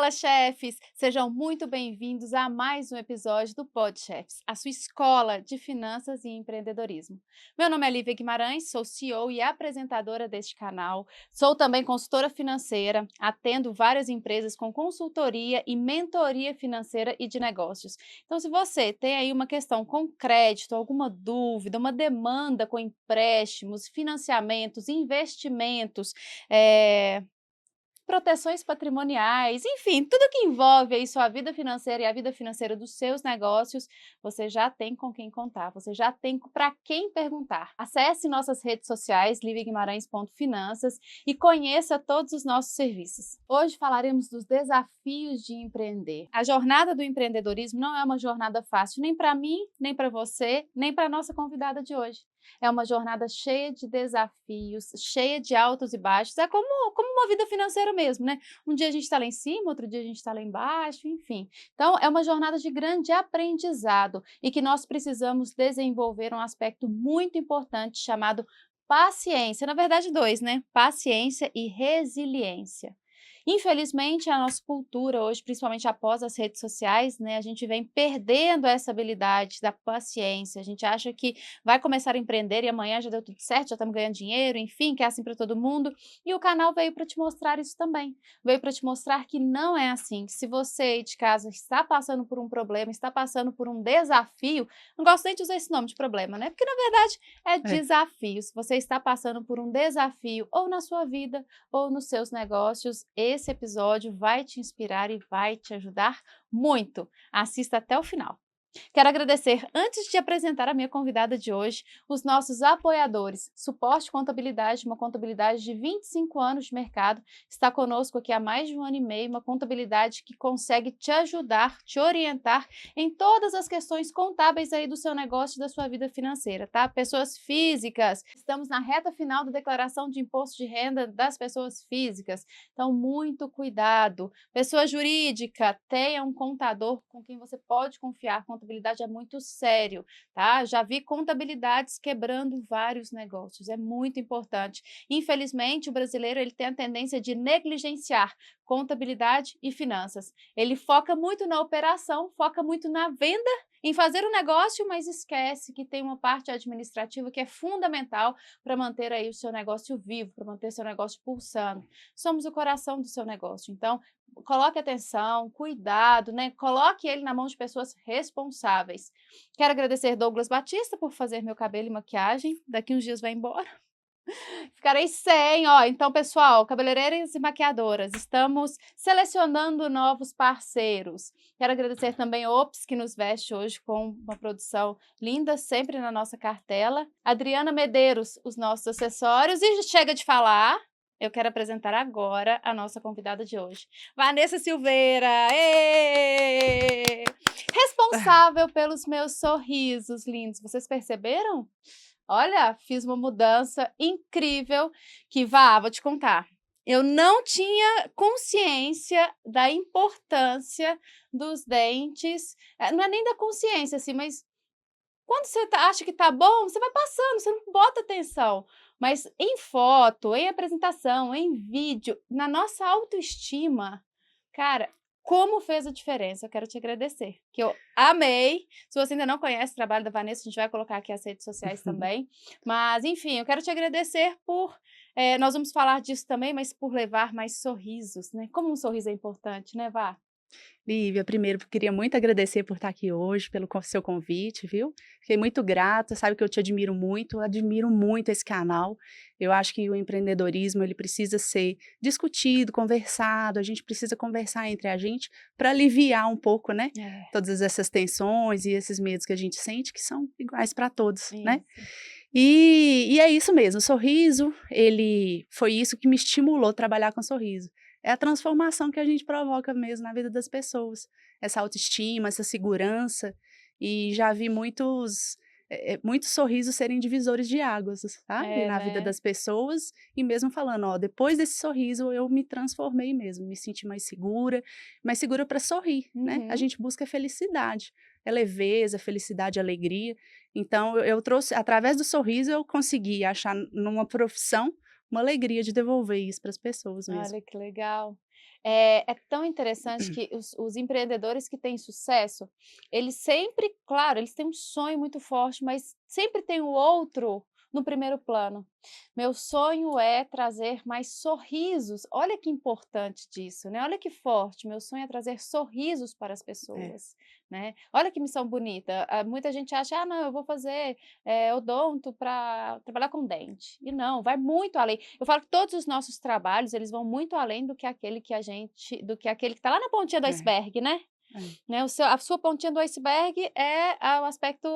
Fala, chefes! Sejam muito bem-vindos a mais um episódio do Pod Chefs, a sua escola de finanças e empreendedorismo. Meu nome é Lívia Guimarães, sou CEO e apresentadora deste canal. Sou também consultora financeira, atendo várias empresas com consultoria e mentoria financeira e de negócios. Então, se você tem aí uma questão com crédito, alguma dúvida, uma demanda com empréstimos, financiamentos, investimentos, proteções patrimoniais, enfim, tudo que envolve aí sua vida financeira e a vida financeira dos seus negócios, você já tem com quem contar, você já tem para quem perguntar. Acesse nossas redes sociais, liviaguimarães.finanças, e conheça todos os nossos serviços. Hoje falaremos dos desafios de empreender. A jornada do empreendedorismo não é uma jornada fácil, nem para mim, nem para você, nem para a nossa convidada de hoje. É uma jornada cheia de desafios, cheia de altos e baixos. É como uma vida financeira mesmo, né? Um dia a gente está lá em cima, outro dia a gente está lá embaixo, enfim. Então, é uma jornada de grande aprendizado e que nós precisamos desenvolver um aspecto muito importante chamado paciência. Na verdade, dois, né? Paciência e resiliência. Infelizmente, a nossa cultura hoje, principalmente após as redes sociais, né, a gente vem perdendo essa habilidade da paciência. A gente acha que vai começar a empreender e amanhã já deu tudo certo, já estamos ganhando dinheiro, enfim, que é assim para todo mundo. E o canal veio para te mostrar isso também. Veio para te mostrar que não é assim, que se você aí de casa está passando por um problema, está passando por um desafio, não gosto nem de usar esse nome de problema, né? Porque na verdade é É. desafio. Se você está passando por um desafio ou na sua vida ou nos seus negócios, esse episódio vai te inspirar e vai te ajudar muito. Assista até o final. Quero agradecer, antes de apresentar a minha convidada de hoje, os nossos apoiadores. Suporte Contabilidade, uma contabilidade de 25 anos de mercado, está conosco aqui há mais de um ano e meio, uma contabilidade que consegue te ajudar, te orientar em todas as questões contábeis aí do seu negócio e da sua vida financeira, tá? Pessoas físicas, estamos na reta final da declaração de imposto de renda das pessoas físicas, então muito cuidado. Pessoa jurídica, tenha um contador com quem você pode confiar. Contabilidade é muito sério, tá? Já vi contabilidades quebrando vários negócios, é muito importante. Infelizmente, o brasileiro ele tem a tendência de negligenciar contabilidade e finanças. Ele foca muito na operação, foca muito na venda, em fazer o negócio, mas esquece que tem uma parte administrativa que é fundamental para manter aí o seu negócio vivo, para manter seu negócio pulsando. Somos o coração do seu negócio, então coloque atenção, cuidado, né? Coloque ele na mão de pessoas responsáveis. Quero agradecer Douglas Batista por fazer meu cabelo e maquiagem. Daqui uns dias vai embora. Ficarei sem, ó. Então, pessoal, cabeleireiras e maquiadoras, estamos selecionando novos parceiros. Quero agradecer também a Ops, que nos veste hoje com uma produção linda, sempre na nossa cartela. Adriana Medeiros, os nossos acessórios. E chega de falar. Eu quero apresentar agora a nossa convidada de hoje, Vanessa Silveira, êêê! Responsável pelos meus sorrisos lindos. Vocês perceberam? Olha, fiz uma mudança incrível que, vou te contar. Eu não tinha consciência da importância dos dentes, não é nem da consciência, assim, mas quando você acha que tá bom, você vai passando, você não bota atenção. Mas em foto, em apresentação, em vídeo, na nossa autoestima, cara, como fez a diferença? Eu quero te agradecer, que eu amei. Se você ainda não conhece o trabalho da Vanessa, a gente vai colocar aqui as redes sociais também. Mas, enfim, eu quero te agradecer por... nós vamos falar disso também, mas por levar mais sorrisos, né? Como um sorriso é importante, né, Vá? Lívia, primeiro queria muito agradecer por estar aqui hoje, pelo seu convite, viu? Fiquei muito grata, sabe que eu te admiro muito esse canal. Eu acho que o empreendedorismo ele precisa ser discutido, conversado, a gente precisa conversar entre a gente para aliviar um pouco, né? É, Todas essas tensões e esses medos que a gente sente, que são iguais para todos, né? isso. E é isso mesmo, o sorriso, ele foi isso que me estimulou a trabalhar com sorriso. É a transformação que a gente provoca mesmo na vida das pessoas, essa autoestima, essa segurança, e já vi muitos sorrisos serem divisores de águas, sabe, É, na vida né? das pessoas, e mesmo falando, ó, depois desse sorriso eu me transformei mesmo, me senti mais segura para sorrir, né? A Uhum. gente busca felicidade, é leveza, felicidade, alegria. Então eu trouxe através do sorriso eu consegui achar numa profissão uma alegria de devolver isso para as pessoas mesmo. Olha que legal. É tão interessante que os empreendedores que têm sucesso, eles sempre, claro, eles têm um sonho muito forte, mas sempre tem o outro no primeiro plano. Meu sonho é trazer mais sorrisos. Olha que importante disso, né? Olha que forte. Meu sonho é trazer sorrisos para as É, pessoas, né? Olha que missão bonita. Muita gente acha, não, eu vou fazer odonto para trabalhar com dente. E não, vai muito além. Eu falo que todos os nossos trabalhos, eles vão muito além do que aquele que do que aquele que está lá na pontinha do é, iceberg, né? é. Né? A sua pontinha do iceberg é o aspecto,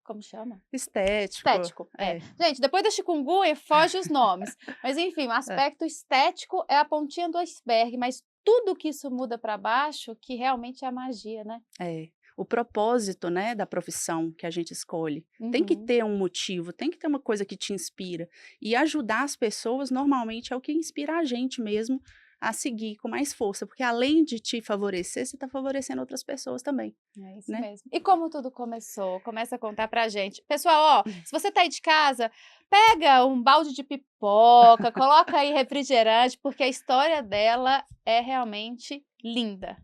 como chama? Estético, Estético, é. é, Gente, depois da chikungunya foge os nomes, mas enfim, o é, aspecto estético é a pontinha do iceberg, mas tudo que isso muda para baixo que realmente é a magia, né. é. O propósito, né, da profissão que a gente escolhe, tem que Uhum. ter um motivo, tem que ter uma coisa que te inspira. E ajudar as pessoas, normalmente, é o que inspira a gente mesmo a seguir com mais força, porque além de te favorecer, você está favorecendo outras pessoas também, É isso né. mesmo. E como tudo começou? Começa a contar pra gente. Pessoal, ó, se você tá aí de casa, pega um balde de pipoca, coloca aí refrigerante, porque a história dela é realmente linda.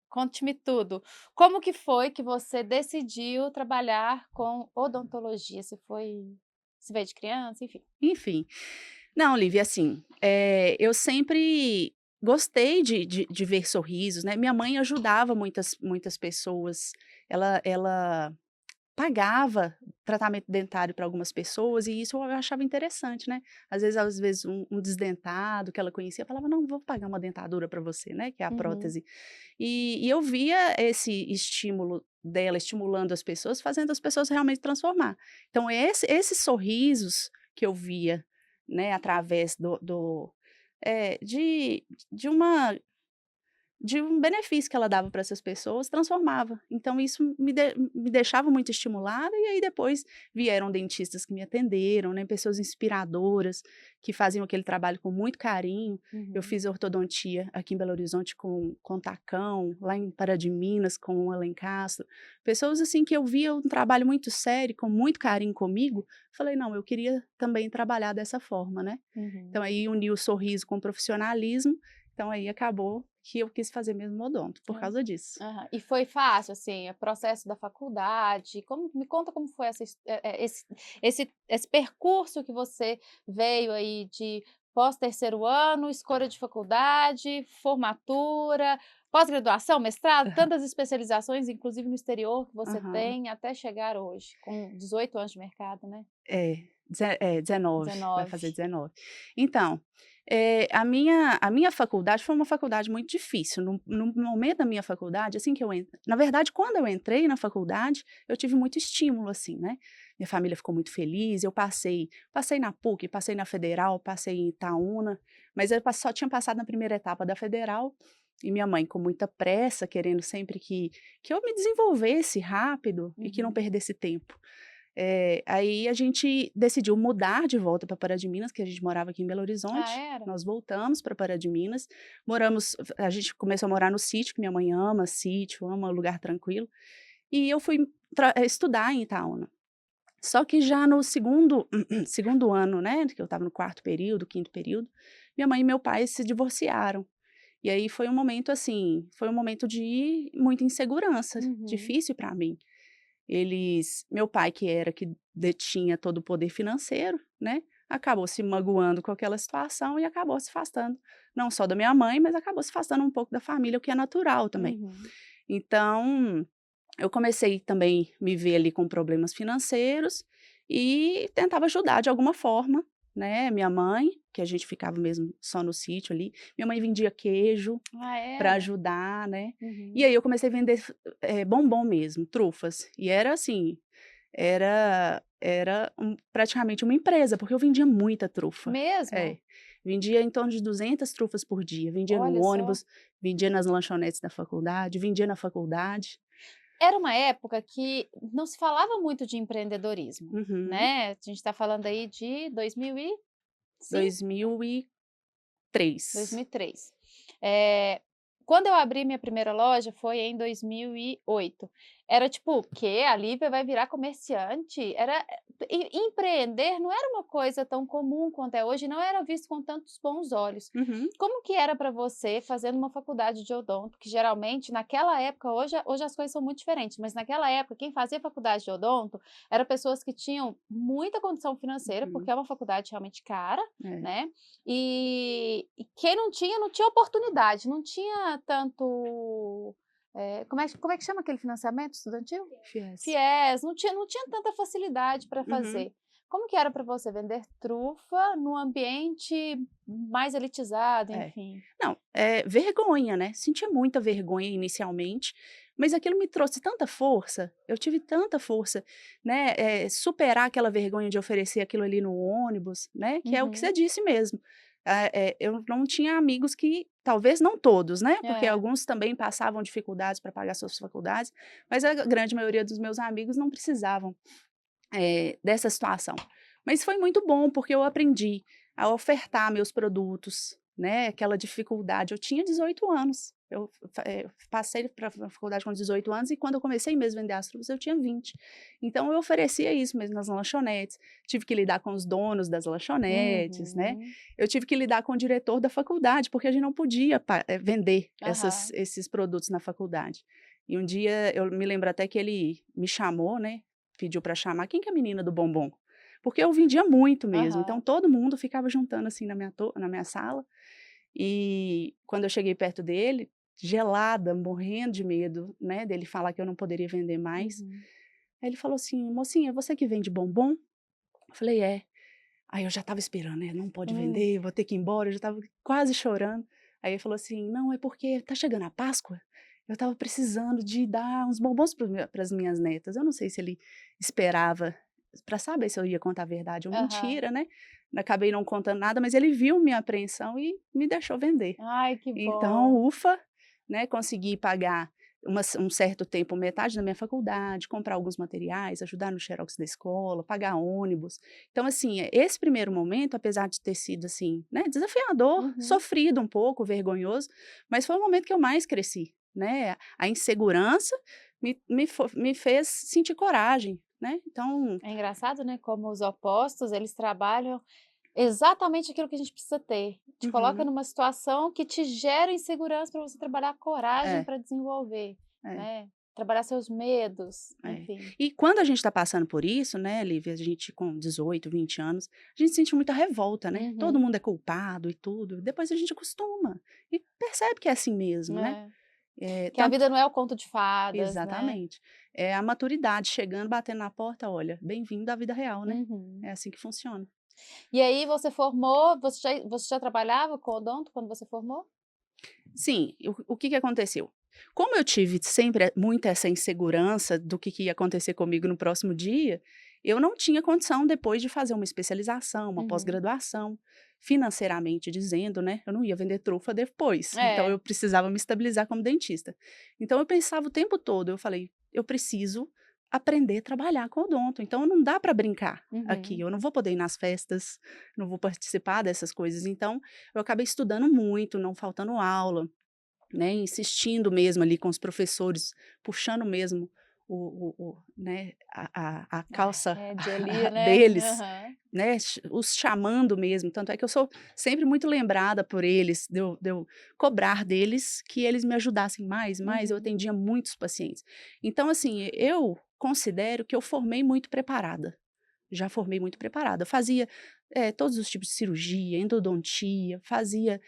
Conte-me tudo. Como que foi que você decidiu trabalhar com odontologia? Se veio de criança, enfim. Enfim. Não, Lívia, assim, eu sempre gostei de ver sorrisos, né. Minha mãe ajudava muitas pessoas, ela pagava tratamento dentário para algumas pessoas e isso eu achava interessante, né. Às vezes um desdentado que ela conhecia falava: "Não, vou pagar uma dentadura para você", né, que é a Uhum. prótese. E eu via esse estímulo dela, estimulando as pessoas, fazendo as pessoas realmente transformar. Então esses sorrisos que eu via, né, através eh, de de uma de um benefício que ela dava para essas pessoas, transformava. Então isso me deixava muito estimulada, e aí depois vieram dentistas que me atenderam, né, pessoas inspiradoras, que faziam aquele trabalho com muito carinho. Eu Uhum. fiz ortodontia aqui em Belo Horizonte com Tacão, lá em Pará de Minas com o Alencastro. Pessoas, assim, que eu via um trabalho muito sério, com muito carinho comigo, falei: "Não, eu queria também trabalhar dessa forma", né. Então Uhum. aí uni o sorriso com o profissionalismo, então aí acabou que eu quis fazer mesmo odonto, por É. causa disso. Aham. E foi fácil, assim, o processo da faculdade? Me conta como foi esse percurso que você veio aí de pós-terceiro ano, escolha de faculdade, formatura, pós-graduação, mestrado, tantas especializações, inclusive no exterior, que você Aham. tem, até chegar hoje, com 18 anos de mercado, né? É, 19, vai 19. fazer 19. Então, a minha faculdade foi uma faculdade muito difícil. No momento da minha faculdade, assim que eu en na verdade, quando eu entrei na faculdade, eu tive muito estímulo, assim, né. Minha família ficou muito feliz, eu passei na PUC, passei na Federal, passei em Itaúna, mas eu só tinha passado na primeira etapa da Federal, e minha mãe com muita pressa, querendo sempre que eu me desenvolvesse rápido e que não Uhum. perdesse tempo. Aí a gente decidiu mudar de volta para Pará de Minas, que a gente morava aqui em Belo Ah, Horizonte, era? nós voltamos para Pará de Minas, a gente começou a morar no sítio, que minha mãe ama sítio, ama lugar tranquilo, e eu fui estudar em Itaúna. Só que já no segundo segundo ano, né, que eu estava no quarto período, quinto período, minha mãe e meu pai se divorciaram. E aí foi um momento, assim, foi um momento de muita insegurança, Uhum. difícil para mim. Meu pai que detinha todo o poder financeiro, né, acabou se magoando com aquela situação e acabou se afastando, não só da minha mãe, mas acabou se afastando um pouco da família, o que é natural também. Uhum. Então, eu comecei também me ver ali com problemas financeiros e tentava ajudar de alguma forma, né, minha mãe, que a gente ficava mesmo só no sítio ali, minha mãe vendia queijo, Ah, para era? ajudar, né. E Uhum. aí eu comecei a vender bombom mesmo, trufas, e era assim, praticamente uma empresa, porque eu vendia muita trufa. Mesmo? É, vendia em torno de 200 trufas por dia, vendia no Olha só. ônibus, vendia nas lanchonetes da faculdade, vendia na faculdade. Era uma época que não se falava muito de empreendedorismo, Uhum. né, a gente está falando aí de 2005, 2003. 2003. Eh, Quando eu abri minha primeira loja foi em 2008. Era tipo, o quê? A Lívia vai virar comerciante? Empreender não era uma coisa tão comum quanto é hoje, não era visto com tantos bons olhos. Uhum. Como que era para você fazendo uma faculdade de odonto, que geralmente naquela época, hoje as coisas são muito diferentes, mas naquela época quem fazia faculdade de odonto eram pessoas que tinham muita condição financeira, porque Uhum. é uma faculdade realmente cara, É. né? E quem não tinha, não tinha oportunidade, não tinha tanto. Como é que chama aquele financiamento estudantil? FIES. FIES, não tinha tanta facilidade para Uhum. fazer. Como que era para você vender trufa num ambiente mais elitizado, É. enfim? Não, vergonha, né, sentia muita vergonha inicialmente, mas aquilo me trouxe tanta força, eu tive tanta força, né, superar aquela vergonha de oferecer aquilo ali no ônibus, né, que é o que você Uhum. disse mesmo. Eu não tinha amigos que talvez não todos, né, porque É. alguns também passavam dificuldades para pagar suas faculdades, mas a grande maioria dos meus amigos não precisavam dessa situação. Mas foi muito bom, porque eu aprendi a ofertar meus produtos, né, aquela dificuldade. Eu tinha 18 anos, passei para a faculdade com 18 anos e quando eu comecei mesmo a vender as trufas eu tinha 20. Então eu oferecia isso mesmo nas lanchonetes, tive que lidar com os donos das lanchonetes, né, Uhum. eu tive que lidar com o diretor da faculdade, porque a gente não podia vender Aham. esses produtos na faculdade. E um dia, eu me lembro até que ele me chamou, né, pediu para chamar: "Quem que é a menina do bombom?". Porque eu vendia muito mesmo, então Aham. todo mundo ficava juntando, assim, na minha sala, e quando eu cheguei perto dele, gelada, morrendo de medo, né, dele falar que eu não poderia vender mais, Uhum. aí ele falou assim: "Mocinha, você que vende bombom?". Eu falei: "É". Aí eu já estava esperando, né, não pode Hum. vender, vou ter que ir embora, eu já estava quase chorando. Aí ele falou assim: "Não, é porque tá chegando a Páscoa, eu estava precisando de dar uns bombons para as minhas netas". Eu não sei se ele esperava para saber se eu ia contar a verdade ou Aham. mentira, né. Acabei não contando nada, mas ele viu minha apreensão e me deixou vender. Ai, que Então, bom. ufa, né, consegui pagar um certo tempo, metade da minha faculdade, comprar alguns materiais, ajudar no xerox da escola, pagar ônibus. Então, assim, esse primeiro momento, apesar de ter sido, assim, né, desafiador, Uhum. sofrido um pouco, vergonhoso, mas foi o momento que eu mais cresci, né. A insegurança me fez sentir coragem, né, então É engraçado, né, como os opostos, eles trabalham exatamente aquilo que a gente precisa ter. Te coloca uhum, numa situação que te gera insegurança para você trabalhar a coragem é, para desenvolver, é. né, trabalhar seus medos, É. enfim. E quando a gente está passando por isso, né, Lívia, a gente com 18, 20 anos, a gente sente muita revolta, né? Todo Uhum. mundo é culpado e tudo. Depois a gente acostuma e percebe que é assim mesmo, né? É. Que a Tanto vida não é o conto de fadas, né. exatamente. É a maturidade chegando, batendo na porta, olha, bem-vindo à vida real, né? Uhum. É assim que funciona. E aí você formou, você já trabalhava com odonto quando você formou? Sim, o que que aconteceu? Como eu tive sempre muita essa insegurança do que ia acontecer comigo no próximo dia, eu não tinha condição depois de fazer uma especialização, uma Uhum. pós-graduação, financeiramente dizendo, né, eu não ia vender trufa depois, então É. eu precisava me estabilizar como dentista. Então eu pensava o tempo todo, eu falei: "Eu preciso aprender a trabalhar com odonto, então não dá para brincar aqui, Uhum. eu não vou poder ir nas festas, não vou participar dessas coisas", então eu acabei estudando muito, não faltando aula, né, insistindo mesmo ali com os professores, puxando mesmo né, a A calça rédea ali, né. deles, Aham. né, os chamando mesmo, tanto é que eu sou sempre muito lembrada por eles, de eu cobrar deles que eles me ajudassem mais, mais, eu Uhum. atendia muitos pacientes. Então assim, eu considero que eu formei muito preparada, já formei muito preparada, eu fazia, todos os tipos de cirurgia, endodontia, fazia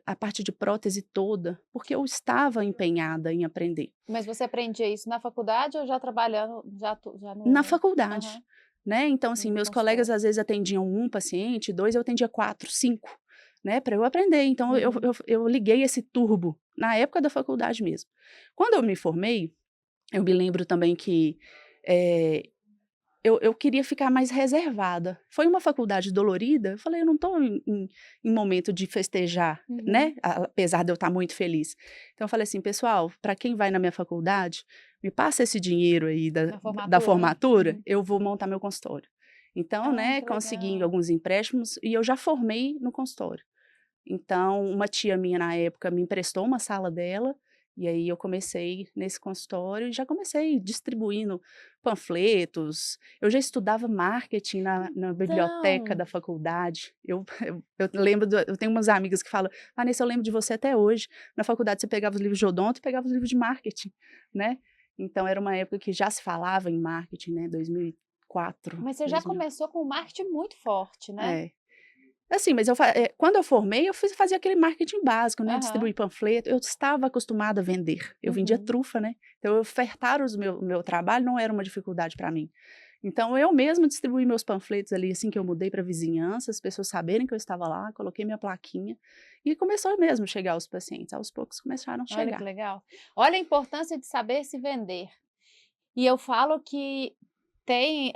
a parte de prótese toda, porque eu estava empenhada em aprender. Mas você aprendia isso na faculdade ou já trabalhando, já Na no faculdade, aham, né, então assim, no meus colegas consultório? às vezes atendiam um paciente, 2, eu atendia 4, 5, né, para eu aprender, então eu Uhum. eu eu liguei esse turbo, na época da faculdade mesmo. Quando eu me formei, eu me lembro também que, eh eu queria ficar mais reservada. Foi uma faculdade dolorida, eu falei: "Eu não estou em momento de festejar", Uhum. né, apesar de eu estar muito feliz. Então eu falei assim: "Pessoal, para quem vai na minha faculdade, me passa esse dinheiro aí da Na da formatura, né? formatura, Uhum. eu vou montar meu consultório". Então, Ah, né, que consegui legal. alguns empréstimos e eu já formei no consultório. Então, uma tia minha na época me emprestou uma sala dela, e aí eu comecei nesse consultório e já comecei distribuindo panfletos. Eu já estudava marketing na biblioteca Então, da faculdade. Eu lembro, eu tenho umas amigas que falam, Vanessa, eu lembro de você até hoje. Na faculdade você pegava os livros de odonto e pegava os livros de marketing, né? Então era uma época que já se falava em marketing, né? 2004, mas você já 2000. começou com um marketing muito forte, né? É. Assim, mas quando eu formei, fazia aquele marketing básico, né, Aham. distribuir panfleto, eu estava acostumada a vender, eu vendia Uhum. trufa, né, então eu ofertar o meu trabalho não era uma dificuldade para mim. Então eu mesma distribuí meus panfletos ali, assim que eu mudei para vizinhança, as pessoas saberem que eu estava lá, coloquei minha plaquinha, e começou mesmo a chegar os pacientes, aos poucos começaram a Olha que chegar. legal. Olha a importância de saber se vender. E eu falo que tem,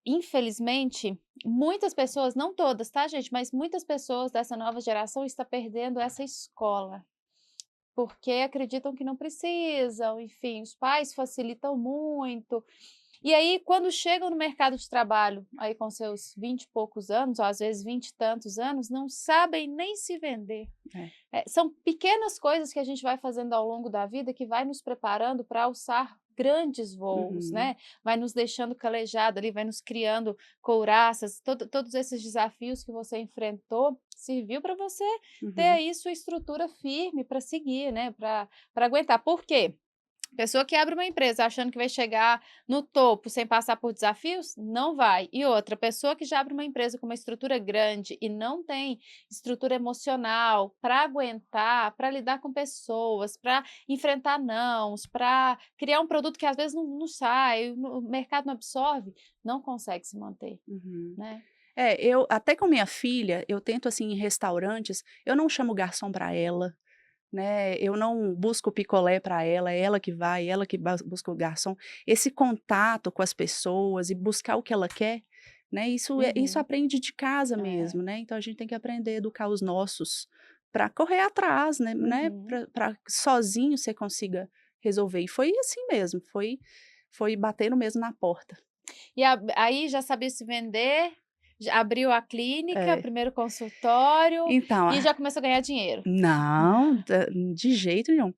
infelizmente, muitas pessoas, não todas, tá, gente, mas muitas pessoas dessa nova geração está perdendo essa escola, porque acreditam que não precisam, enfim, os pais facilitam muito. E aí, quando chegam no mercado de trabalho, aí com seus 20 e poucos anos, ou às vezes 20 e tantos anos, não sabem nem se vender. É. São pequenas coisas que a gente vai fazendo ao longo da vida que vai nos preparando para alçar grandes voos, Uhum, né? Vai nos deixando calejado ali, vai nos criando couraças. Todos esses desafios que você enfrentou serviu para você ter uhum. aí sua estrutura firme para seguir, né? Para aguentar. Por quê? Pessoa que abre uma empresa achando que vai chegar no topo sem passar por desafios, não vai. E outra, pessoa que já abre uma empresa com uma estrutura grande e não tem estrutura emocional para aguentar, para lidar com pessoas, para enfrentar nãos, para criar um produto que às vezes não sai, o mercado não absorve, não consegue se manter, Uhum. né? Eu até com minha filha, eu tento assim em restaurantes, eu não chamo o garçom para ela, né, eu não busco o picolé para ela, é ela que vai, ela que busca o garçom. Esse contato com as pessoas e buscar o que ela quer, né, isso Uhum. aprende de casa É. mesmo, né, então a gente tem que aprender a educar os nossos para correr atrás, né, Uhum. pra sozinho você consiga resolver. E foi assim mesmo, foi batendo mesmo na porta. E aí já sabia se vender, já abriu a clínica, É. primeiro consultório Então, e já começou a ganhar dinheiro. não, de jeito nenhum.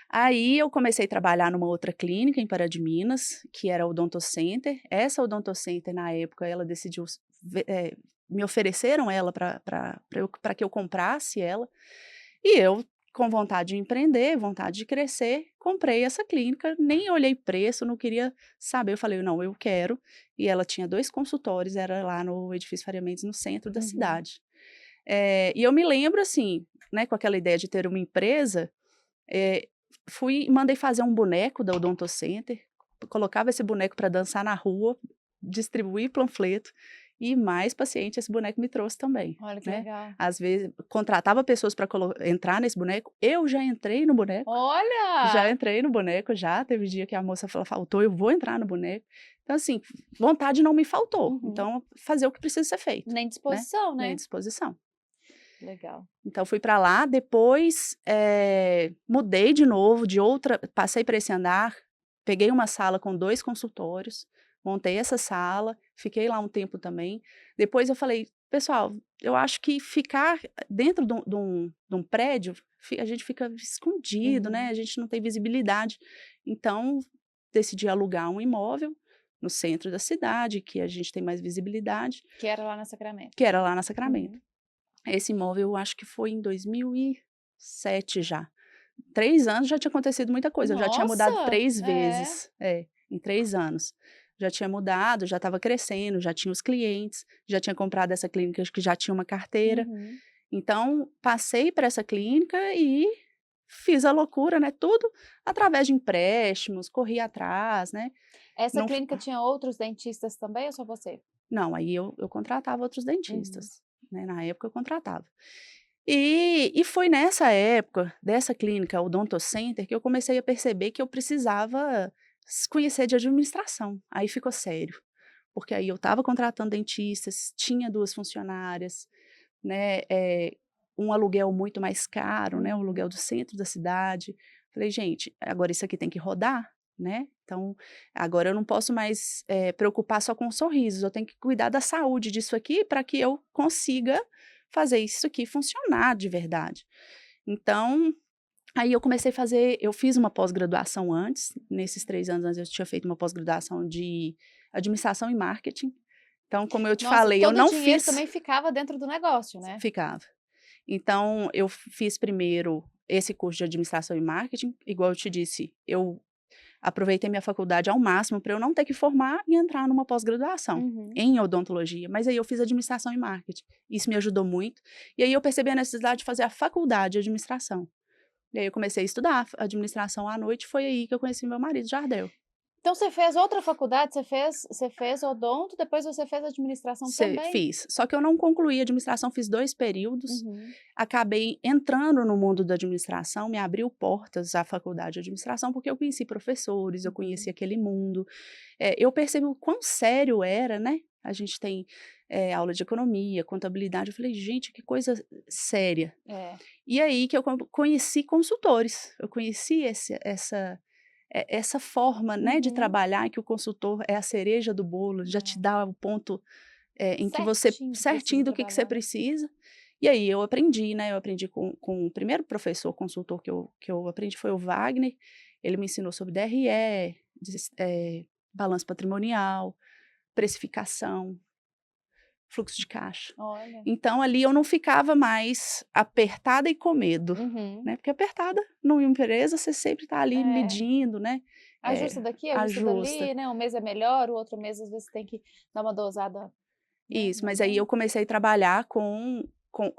Aí eu comecei a trabalhar numa outra clínica em Pará de Minas, que era a Odontocenter. Essa Odontocenter, na época, ela decidiu me ofereceram ela para que eu comprasse ela, e eu, com vontade de empreender, vontade de crescer, comprei essa clínica, nem olhei preço, não queria saber, eu falei: "Não, eu quero", e ela tinha 2 consultórios, era lá no edifício Faria Mendes, no centro da Uhum. cidade. E eu me lembro assim, né, com aquela ideia de ter uma empresa, eh, mandei fazer um boneco da Odontocenter, colocava esse boneco para dançar na rua, distribuir panfleto, e mais paciente esse boneco me trouxe também, Olha que né. legal. Às vezes contratava pessoas para entrar nesse boneco, eu já entrei no boneco, já Olha! entrei no boneco já, teve dia que a moça faltou, eu vou entrar no boneco. Então assim, vontade não me faltou, Uhum. então fazer o que precisa ser feito, Nem né, disposição, nem né. disposição. Legal. Então fui para lá, depois, mudei de novo de outra passei para esse andar, peguei uma sala com 2 consultórios, montei essa sala, fiquei lá um tempo também. Depois eu falei: "Pessoal, eu acho que ficar dentro de um prédio, a gente fica escondido, né, Uhum. a gente não tem visibilidade". Então, decidi alugar um imóvel no centro da cidade, que a gente tem mais visibilidade, Que era lá na Sacramento. que era lá na Sacramento. Uhum. Esse imóvel eu acho que foi em 2007 já. 3 anos já tinha acontecido muita coisa, eu já tinha mudado Nossa! 3 É. vezes. Em 3 anos. Já tinha mudado, já estava crescendo, já tinha os clientes, já tinha comprado essa clínica que já tinha uma carteira. Uhum. Então, passei para essa clínica e fiz a loucura, né, tudo através de empréstimos, corri atrás, né. Essa Não f clínica tinha outros dentistas também ou só você? não, aí eu contratava outros Uhum. dentistas, né, na época eu contratava. E foi nessa época, dessa clínica Odontocenter, que eu comecei a perceber que eu precisava conhecer de administração. Aí ficou sério, porque aí eu estava contratando dentistas, tinha 2 funcionárias, né, um aluguel muito mais caro, né, o aluguel Uhum. do centro da cidade. Falei: "Gente, agora isso aqui tem que rodar, né, então agora eu não posso mais, preocupar só com sorrisos, eu tenho que cuidar da saúde disso aqui para que eu consiga fazer isso aqui funcionar de verdade. Então, aí eu comecei a fazer, eu fiz uma pós-graduação antes, nesses 3 anos antes eu tinha feito uma pós-graduação de administração e marketing. Então, como eu te Nossa, falei, eu todo o não dinheiro fiz, também ficava dentro do negócio, né? ficava. Então, eu fiz primeiro esse curso de administração e marketing, igual eu te disse, eu aproveitei minha faculdade ao máximo para eu não ter que formar e entrar numa pós-graduação Uhum. em odontologia, mas aí eu fiz administração e marketing. Isso me ajudou muito. E aí eu percebi a necessidade de fazer a faculdade de administração. E aí eu comecei a estudar administração à noite, foi aí que eu conheci meu marido, Jardel. Então você fez outra faculdade, você fez odonto, depois você fez administração também? Fiz. Só que eu não concluí a administração, fiz 2 períodos. Uhum. Acabei entrando no mundo da administração, me abriu portas à faculdade de administração, porque eu conheci professores, eu conheci Uhum. aquele mundo. Eu percebi o quão sério era, né? A gente tem aula de economia, contabilidade. Eu falei, gente, que coisa séria. É. E aí que eu conheci consultores. Eu conheci essa forma, né, de Uhum. trabalhar, que o consultor é a cereja do bolo, já te É. dá o ponto em que você Certinho que precisa certinho do que você trabalhar, né? precisa. E aí eu aprendi, né, eu aprendi com o primeiro professor consultor que eu aprendi foi o Wagner. Ele me ensinou sobre DRE, balanço patrimonial, precificação, fluxo de caixa. Olha. Então ali eu não ficava mais apertada e com medo, Uhum. né, porque apertada numa empresa você sempre está ali É. medindo, né, Ajusta daqui, ajusta ajusta. dali, né, um mês é melhor, o outro mês às vezes tem que dar uma dosada, né, Isso, mas aí eu mudando. comecei a trabalhar com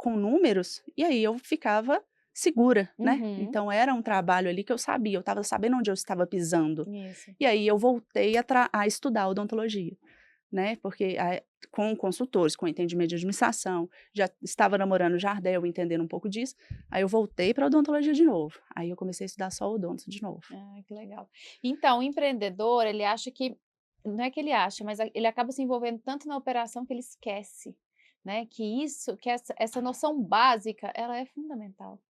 números, e aí eu ficava segura, né. Uhum. Então era um trabalho ali que eu sabia, eu estava sabendo onde eu estava pisando. Isso. E aí eu voltei a estudar odontologia, né, porque com consultores, com entendimento de administração, já estava namorando o Jardel, entendendo um pouco disso, aí eu voltei para odontologia de novo, aí eu comecei a estudar só odonto de novo. Ah, que legal. Então, o empreendedor, ele acha que não é que ele acha, mas ele acaba se envolvendo tanto na operação que ele esquece, né, que essa noção básica, ela é fundamental.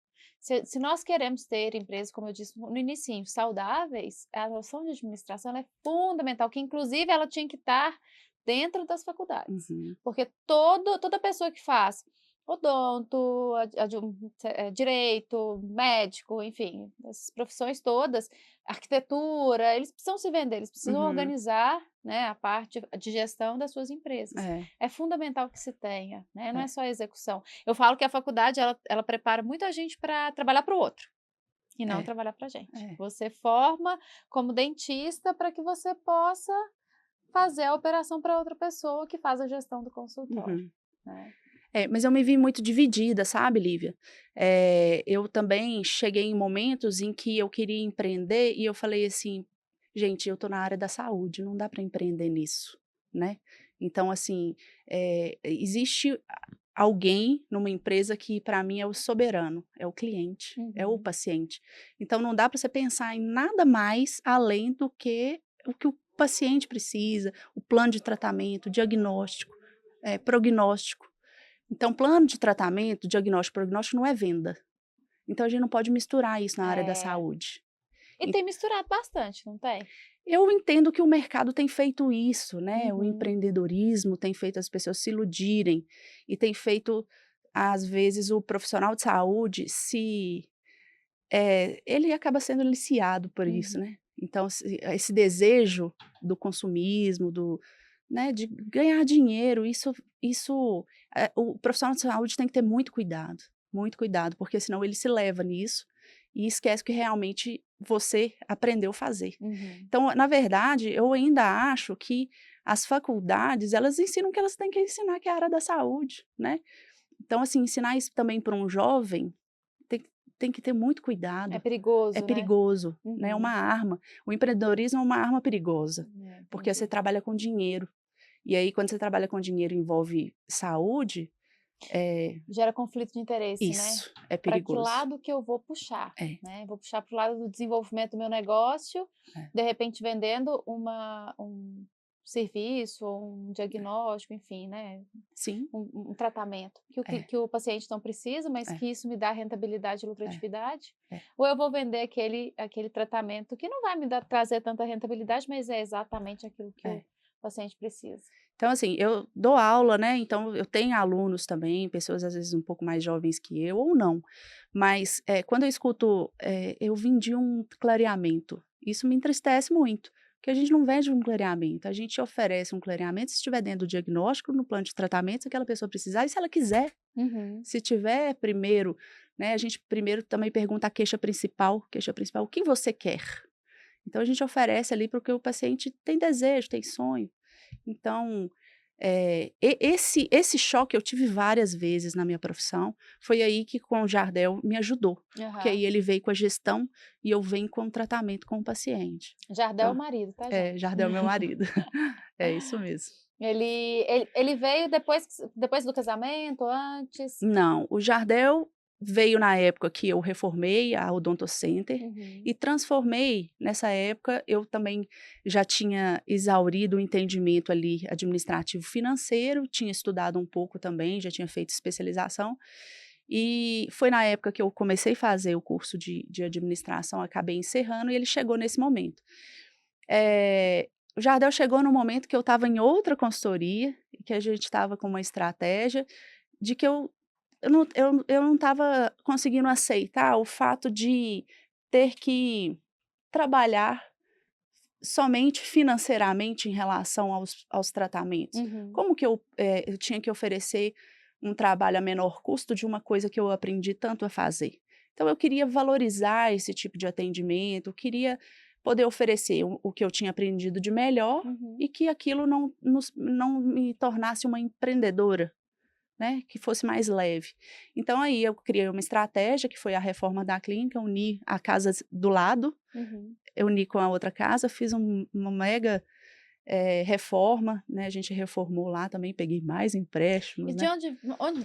Se nós queremos ter empresas, como eu disse no inicinho, saudáveis, a noção de administração ela é fundamental, que inclusive ela tinha que estar dentro das faculdades, Uhum, porque toda pessoa que faz odonto, direito, médico, enfim, essas profissões todas, arquitetura, eles precisam se vender, eles precisam uhum, organizar, né, a parte de gestão das suas empresas. é, É fundamental que se tenha, né, não é é, só a execução. Eu falo que a faculdade ela prepara muita gente para trabalhar para o outro, e não é, trabalhar para a gente. é, Você forma como dentista para que você possa fazer a operação para outra pessoa que faz a gestão do consultório, uhum. né. Mas eu me vi muito dividida, sabe, Lívia? Eu também cheguei em momentos em que eu queria empreender e eu falei assim: "Gente, eu tô na área da saúde, não dá para empreender nisso", né. Então, assim, existe alguém numa empresa que para mim é o soberano, é o cliente, é o Uhum. paciente. Então não dá para você pensar em nada mais além do que o paciente precisa, o plano de tratamento, diagnóstico, prognóstico. Então, plano de tratamento, diagnóstico, prognóstico não é venda. Então, a gente não pode misturar isso na área da É. saúde. E En tem misturado bastante, não tem? Eu entendo que o mercado tem feito isso, né, o Uhum. empreendedorismo tem feito as pessoas se iludirem e tem feito, às vezes, o profissional de saúde ele acaba sendo aliciado por isso, Uhum. né. Então, esse desejo do consumismo, né, de ganhar dinheiro, isso, o profissional de saúde tem que ter muito cuidado, porque senão ele se leva nisso e esquece que realmente você aprendeu a fazer. Uhum. Então, na verdade, eu ainda acho que as faculdades, elas ensinam o que elas têm que ensinar, que é a área da saúde, né. Então, assim, ensinar isso também para um jovem tem tem que ter muito É cuidado. É perigoso, né? perigoso, né, é uma Uhum. arma. O empreendedorismo é uma arma perigosa, É, porque você entendi. trabalha com dinheiro. E aí, quando você trabalha com dinheiro e envolve saúde, é Gera conflito de interesse, né? isso, é Para que perigoso. lado que eu vou puxar, É, né? Vou puxar para o lado do desenvolvimento do meu negócio, é. de repente vendendo um serviço, ou um diagnóstico, enfim, né? Sim, Um tratamento é, que o paciente não precisa, mas é, que isso me dá rentabilidade e é, lucratividade, é, ou eu vou vender aquele tratamento que não vai me trazer tanta rentabilidade, mas é exatamente aquilo que o é. o paciente precisa. Então, assim, eu dou aula, né, então eu tenho alunos também, pessoas às vezes um pouco mais jovens que eu ou não, mas, quando eu escuto, eu vim de um clareamento, isso me entristece muito, porque a gente não vende um clareamento, a gente oferece um clareamento se estiver dentro do diagnóstico, no plano de tratamento, se aquela pessoa precisar e se ela quiser. Uhum. Se tiver primeiro, né, a gente primeiro também pergunta a queixa principal, o que você quer? Então a gente oferece ali porque o paciente tem desejo, tem sonho. Então, esse choque eu tive várias vezes na minha profissão, foi aí que com o Jardel me ajudou, porque Aham. aí ele veio com a gestão e eu venho com o tratamento com o paciente. Jardel é o Então marido, tá, gente? Jardel é meu marido. É isso mesmo. Ele veio depois do casamento, antes? Não, o Jardel veio na época que eu reformei a Odonto Center Uhum. e transformei nessa época, eu também já tinha exaurido o entendimento ali administrativo financeiro, tinha estudado um pouco também, já tinha feito especialização, e foi na época que eu comecei a fazer o curso de administração, acabei encerrando e ele chegou nesse momento. O Jardel chegou no momento que eu estava em outra consultoria, que a gente estava com uma estratégia de que eu não estava conseguindo aceitar o fato de ter que trabalhar somente financeiramente em relação aos tratamentos. Uhum. Como que eu tinha que oferecer um trabalho a menor custo de uma coisa que eu aprendi tanto a fazer. Então eu queria valorizar esse tipo de atendimento, eu queria poder oferecer o que eu tinha aprendido de melhor Uhum. e que aquilo não me tornasse uma empreendedora, né, que fosse mais leve. Então aí eu criei uma estratégia que foi a reforma da clínica, uni a casa do lado, Uhum. eu uni com a outra casa, fiz uma mega, reforma, né, a gente reformou lá também, peguei mais E empréstimos, de né,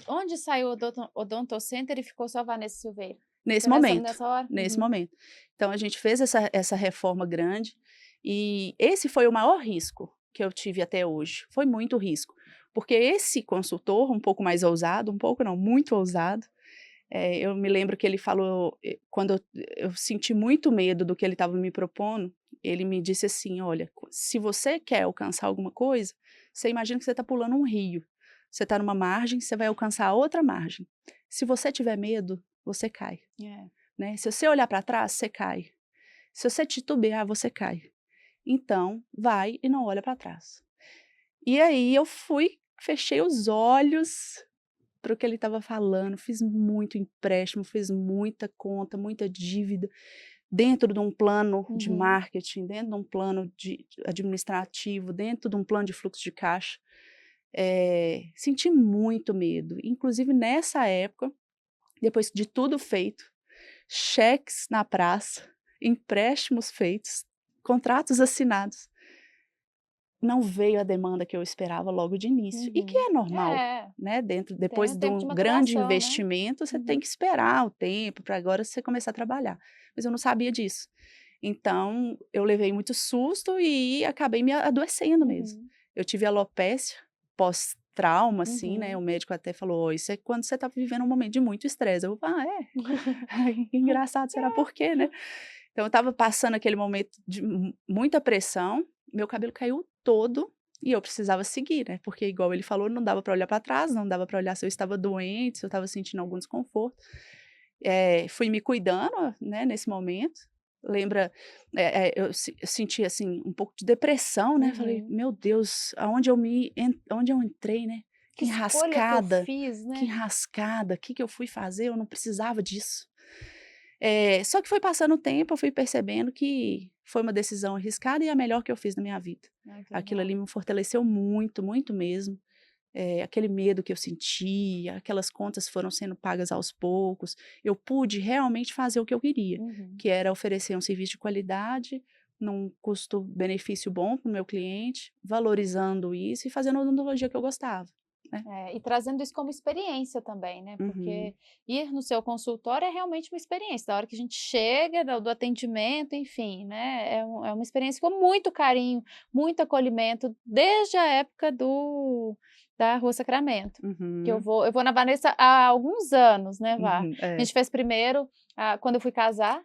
onde saiu o Odonto Center e ficou só a Vanessa Silveira? nesse Foi nessa momento, nessa hora? nesse Uhum. momento. Então a gente fez essa reforma grande, e esse foi o maior risco que eu tive até hoje, foi muito risco, porque esse consultor um pouco mais ousado, um pouco não, muito ousado, eu me lembro que ele falou, quando eu senti muito medo do que ele estava me propondo, ele me disse assim: "Olha, se você quer alcançar alguma coisa, você imagina que você está pulando um rio. Você está numa margem, você vai alcançar a outra margem. Se você tiver medo, você cai, É. né. Se você olhar para trás, você cai. Se você titubear, você cai. Então, vai e não olha para trás". E aí eu fui, fechei os olhos para o que ele estava falando, fiz muito empréstimo, fiz muita conta, muita dívida, dentro de um plano de Uhum. marketing, dentro de um plano administrativo, dentro de um plano de fluxo de caixa. Senti muito medo, inclusive nessa época, depois de tudo feito, cheques na praça, empréstimos feitos, contratos assinados, não veio a demanda que eu esperava logo de início, e que Uhum. é normal, É, né, tem depois um de tempo de um grande maturação, né? investimento, você tem Uhum. que esperar o tempo para agora você começar a trabalhar, mas eu não sabia disso. Então, eu levei muito susto e acabei me adoecendo mesmo. Uhum. Eu tive alopecia pós-trauma, assim, né, Uhum. o médico até falou: "Ó, isso é quando você está vivendo um momento de muito estresse", eu: "Ah, é? Que engraçado, será por quê, né?". Então eu estava passando aquele momento de muita pressão, meu cabelo caiu todo e eu precisava seguir, né, porque igual ele falou, não dava para olhar para trás, não dava para olhar se eu estava doente, se eu estava sentindo algum desconforto. Fui me cuidando, né, nesse momento. Lembra, eu senti, assim, um pouco de depressão, né, falei: Uhum. "Meu Deus, aonde eu entrei, né, Que escolha que eu fiz, que né? enrascada, que eu fui fazer, eu não precisava disso". Só que foi passando o tempo, eu fui percebendo que foi uma decisão arriscada e a melhor que eu fiz na minha vida. Ai, que Aquilo legal. ali me fortaleceu muito, muito mesmo. Aquele medo que eu sentia, aquelas contas foram sendo pagas aos poucos, eu pude realmente fazer o que eu queria, Uhum. que era oferecer um serviço de qualidade, num custo-benefício bom para o meu cliente, valorizando isso e fazendo a odontologia que eu gostava, né. É, e trazendo isso como experiência também, né, Uhum, porque ir no seu consultório é realmente uma experiência, da hora que a gente chega, do atendimento, enfim, né, é uma experiência com muito carinho, muito acolhimento, desde a época da Rua Sacramento, que uhum, eu vou na Vanessa há alguns anos, né, Vá. uhum. A gente fez primeiro, quando eu fui casar,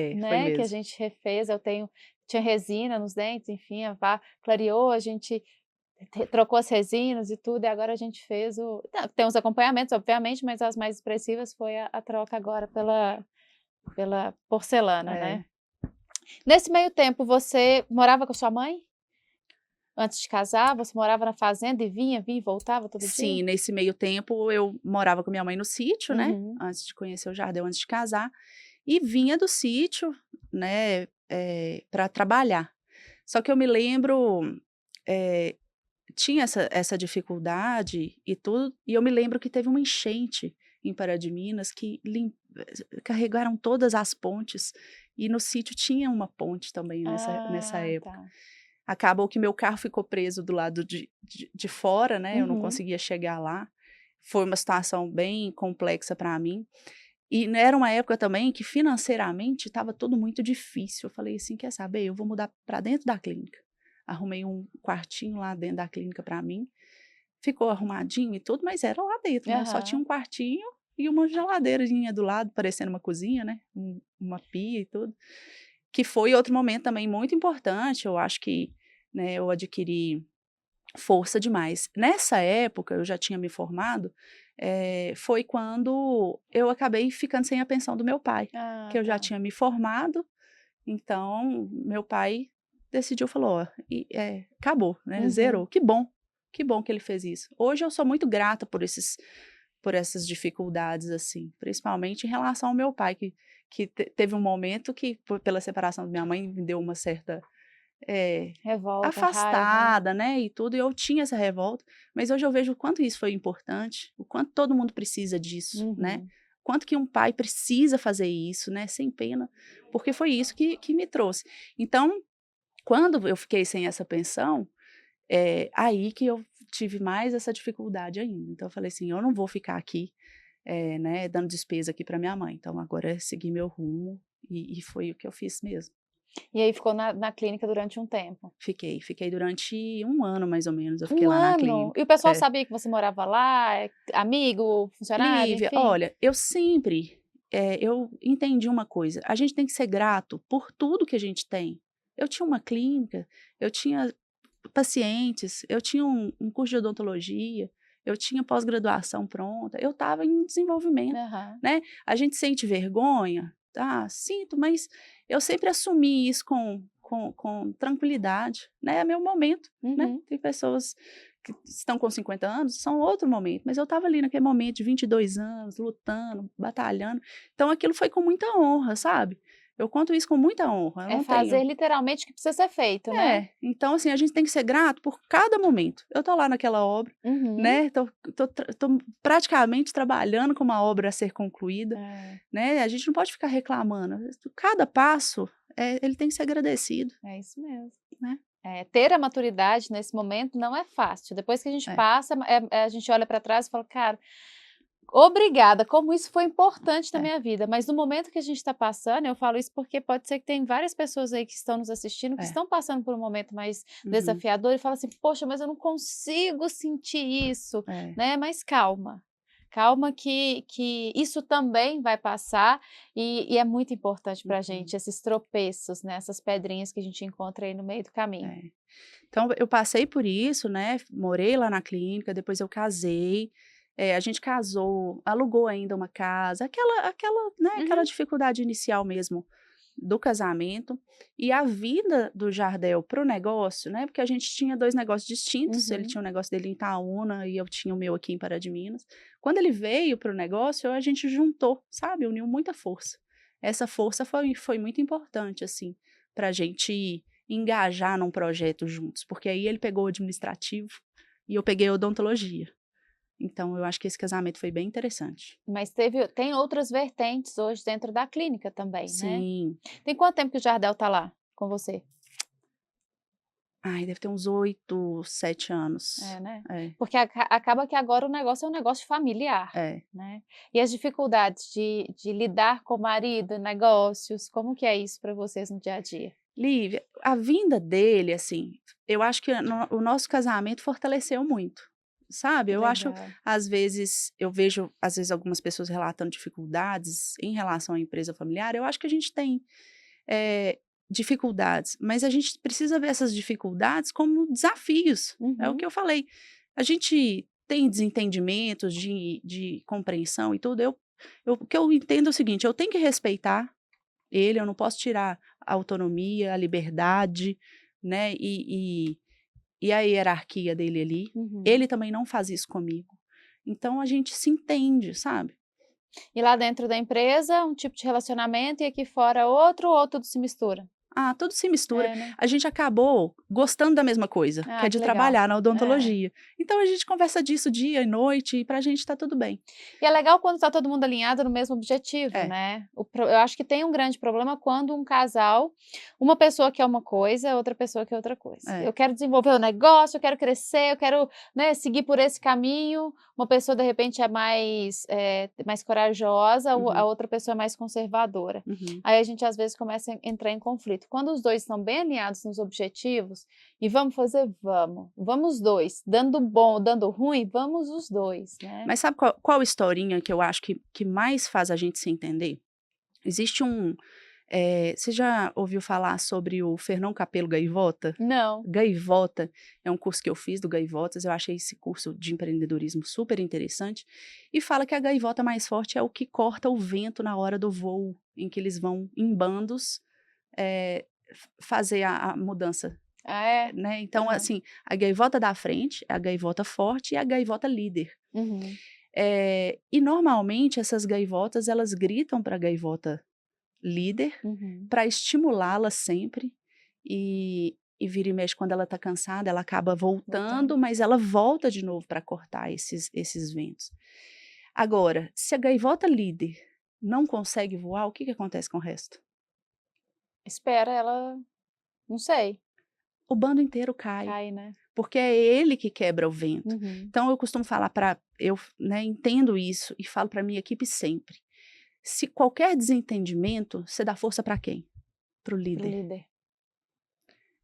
Foi né, que a mesmo. gente refez, eu tenho tinha resina nos dentes, enfim, a Vá clareou, a gente trocou as resinas e tudo, e agora a gente fez tem os acompanhamentos, obviamente, mas as mais expressivas foi a troca agora pela porcelana, É. né. Nesse meio tempo, você morava com a sua mãe? Antes de casar, você morava na fazenda e vinha e voltava todo dia? Sim, nesse meio tempo eu morava com minha mãe no sítio, né, Uhum. antes de conhecer o Jardel, antes de casar, e vinha do sítio, né, pra trabalhar. Só que eu me lembro, eh, tinha essa dificuldade e tudo, e eu me lembro que teve uma enchente em Pará de Minas que carregaram todas as pontes, e no sítio tinha uma ponte também nessa Ah, época. tá. Acabou que meu carro ficou preso do lado de fora, né, eu não Uhum. conseguia chegar lá. Foi uma situação bem complexa para mim. E era uma época também que financeiramente estava tudo muito difícil. Eu falei assim: "Quer saber? Eu vou mudar para dentro da clínica". Arrumei um quartinho lá dentro da clínica para mim. Ficou arrumadinho e tudo, mas era lá dentro, né, só tinha Aham. um quartinho e uma geladeirazinha do lado, parecendo uma cozinha, né, uma pia e tudo. Que foi outro momento também muito importante, eu acho que, né, eu adquiri força demais. Nessa época, eu já tinha me formado, foi quando eu acabei ficando sem a pensão do meu pai, Ah, que eu já tá. tinha me formado, então meu pai decidiu, falou: "Ó, acabou, né, Uhum. zerou". Que bom que ele fez isso. Hoje eu sou muito grata por essas dificuldades, assim, principalmente em relação ao meu pai que teve um momento que pela separação da minha mãe me deu uma certa, eh, Revolta, raiva, né. afastada, né, e tudo, e eu tinha essa revolta, mas hoje eu vejo o quanto isso foi importante, o quanto todo mundo precisa disso, né, Uhum. quanto que um pai precisa fazer isso, né, sem pena, porque foi isso que me trouxe. Então, quando eu fiquei sem essa pensão, aí que eu tive mais essa dificuldade ainda. Então eu falei assim: "Eu não vou ficar aqui, né, dando despesa aqui para minha mãe, então agora é seguir meu rumo", e foi o que eu fiz mesmo. E aí ficou na clínica durante um tempo? Fiquei durante 1 ano mais ou menos, eu fiquei 1 lá na ano? clínica. E o pessoal É. sabia que você morava lá, amigo, funcionário, Lívia, enfim? olha, eu sempre, eu entendi uma coisa, a gente tem que ser grato por tudo que a gente tem. Eu tinha uma clínica, eu tinha pacientes, eu tinha um curso de odontologia, eu tinha pós-graduação pronta, eu estava em desenvolvimento, Aham. né. A gente sente vergonha? Ah, sinto, mas eu sempre assumi isso com tranquilidade, né, é meu momento, né. Uhum. Tem pessoas que estão com 50 anos, são outro momento, mas eu estava ali naquele momento de 22 anos, lutando, batalhando, então aquilo foi com muita honra, sabe. Eu conto isso com muita honra, eu É não fazer tenho. literalmente o que precisa ser feito, né? Então assim, a gente tem que ser grato por cada momento. Eu tô lá naquela obra, Uhum. né, tô praticamente trabalhando com uma obra a ser concluída, É, né, a gente não pode ficar reclamando, cada passo, ele tem que ser agradecido, é isso mesmo. né. Ter a maturidade nesse momento não é fácil. Depois que a gente É, passa, a gente olha para trás e fala: "Cara, obrigada, como isso foi importante na é. minha vida", mas no momento que a gente está passando, eu falo isso porque pode ser que tem várias pessoas aí que estão nos assistindo, que É. estão passando por um momento mais Uhum. desafiador e falam assim: "Poxa, mas eu não consigo sentir isso", É. né, mas calma, calma que isso também vai passar, e é muito importante pra Uhum. gente esses tropeços, né, essas pedrinhas que a gente encontra aí no meio do caminho. É. Então eu passei por isso, né, morei lá na clínica, depois eu casei, a gente casou, alugou ainda uma casa, aquela Uhum, dificuldade inicial mesmo do casamento, e a vinda do Jardel para o negócio, né, porque a gente tinha 2 negócios distintos, ele uhum. tinha o negócio dele em Itaúna e eu tinha o meu aqui em Pará de Minas. Quando ele veio para o negócio, a gente juntou, sabe, uniu muita força. Essa força foi muito importante, assim, para a gente engajar num projeto juntos, porque aí ele pegou o administrativo e eu peguei a odontologia. Então eu acho que esse casamento foi bem interessante. Mas tem outras vertentes hoje dentro da clínica também, né. Sim. Tem quanto tempo que o Jardel tá lá com você? Ai, deve ter uns 8, 7 anos. É, né. É, Porque acaba que agora o negócio é um negócio familiar, é. né. E as dificuldades de lidar com o marido, negócios, como que é isso para vocês no dia a dia? Lívia, a vinda dele, assim, eu acho que o nosso casamento fortaleceu muito, sabe. Que Eu acho, legal. às vezes, eu vejo, às vezes, algumas pessoas relatando dificuldades em relação à empresa familiar, eu acho que a gente tem. dificuldades, mas a gente precisa ver essas dificuldades como desafios. É o que eu falei. A gente tem desentendimentos de compreensão e tudo. O que eu entendo é o seguinte: eu tenho que respeitar ele, eu não posso tirar a autonomia, a liberdade, né? E a hierarquia dele ali. Ele também não faz isso comigo. Então a gente se entende, sabe? E lá dentro da empresa, um tipo de relacionamento, e aqui fora outro, ou tudo se mistura? Ah, tudo se mistura. É, né? A gente acabou gostando da mesma coisa, que Ah, é que de legal. trabalhar na É. odontologia. Então a gente conversa disso dia e noite e pra gente tá tudo bem. E é legal quando está todo mundo alinhado no mesmo objetivo, É. né? Eu acho que tem um grande problema quando um casal, uma pessoa quer uma coisa, outra pessoa quer outra coisa. É. Eu quero desenvolver o negócio, eu quero crescer, eu quero, né, seguir por esse caminho. Uma pessoa, de repente, é mais corajosa, a outra pessoa é mais conservadora. Aí a gente, às vezes, começa a entrar em conflito. Quando os dois estão bem alinhados nos objetivos, e vamos fazer, vamos os dois. Dando bom, dando ruim, vamos os dois, né? Mas sabe qual historinha que eu acho que mais faz a gente se entender? Existe você já ouviu falar sobre o Fernão Capelo Gaivota? Não. Gaivota é um curso que eu fiz do Gaivotas, eu achei esse curso de empreendedorismo super interessante, e fala que a gaivota mais forte é o que corta o vento na hora do voo, em que eles vão em bandos fazer a mudança, Ah, é? né? Então, assim, a gaivota da frente é a gaivota forte e a gaivota líder. E normalmente essas gaivotas, elas gritam para a gaivota líder para estimulá-la sempre e vira e mexe quando ela está cansada, ela acaba voltando, mas ela volta de novo para cortar esses ventos. Agora, se a gaivota líder não consegue voar, o que acontece com o resto? Espera ela, não sei, O bando inteiro cai, cai, né? porque é ele que quebra o vento. Uhum. Então eu costumo falar eu, né, entendo isso e falo para minha equipe sempre. Se qualquer desentendimento, você dá força para quem? Para o Pro líder. líder.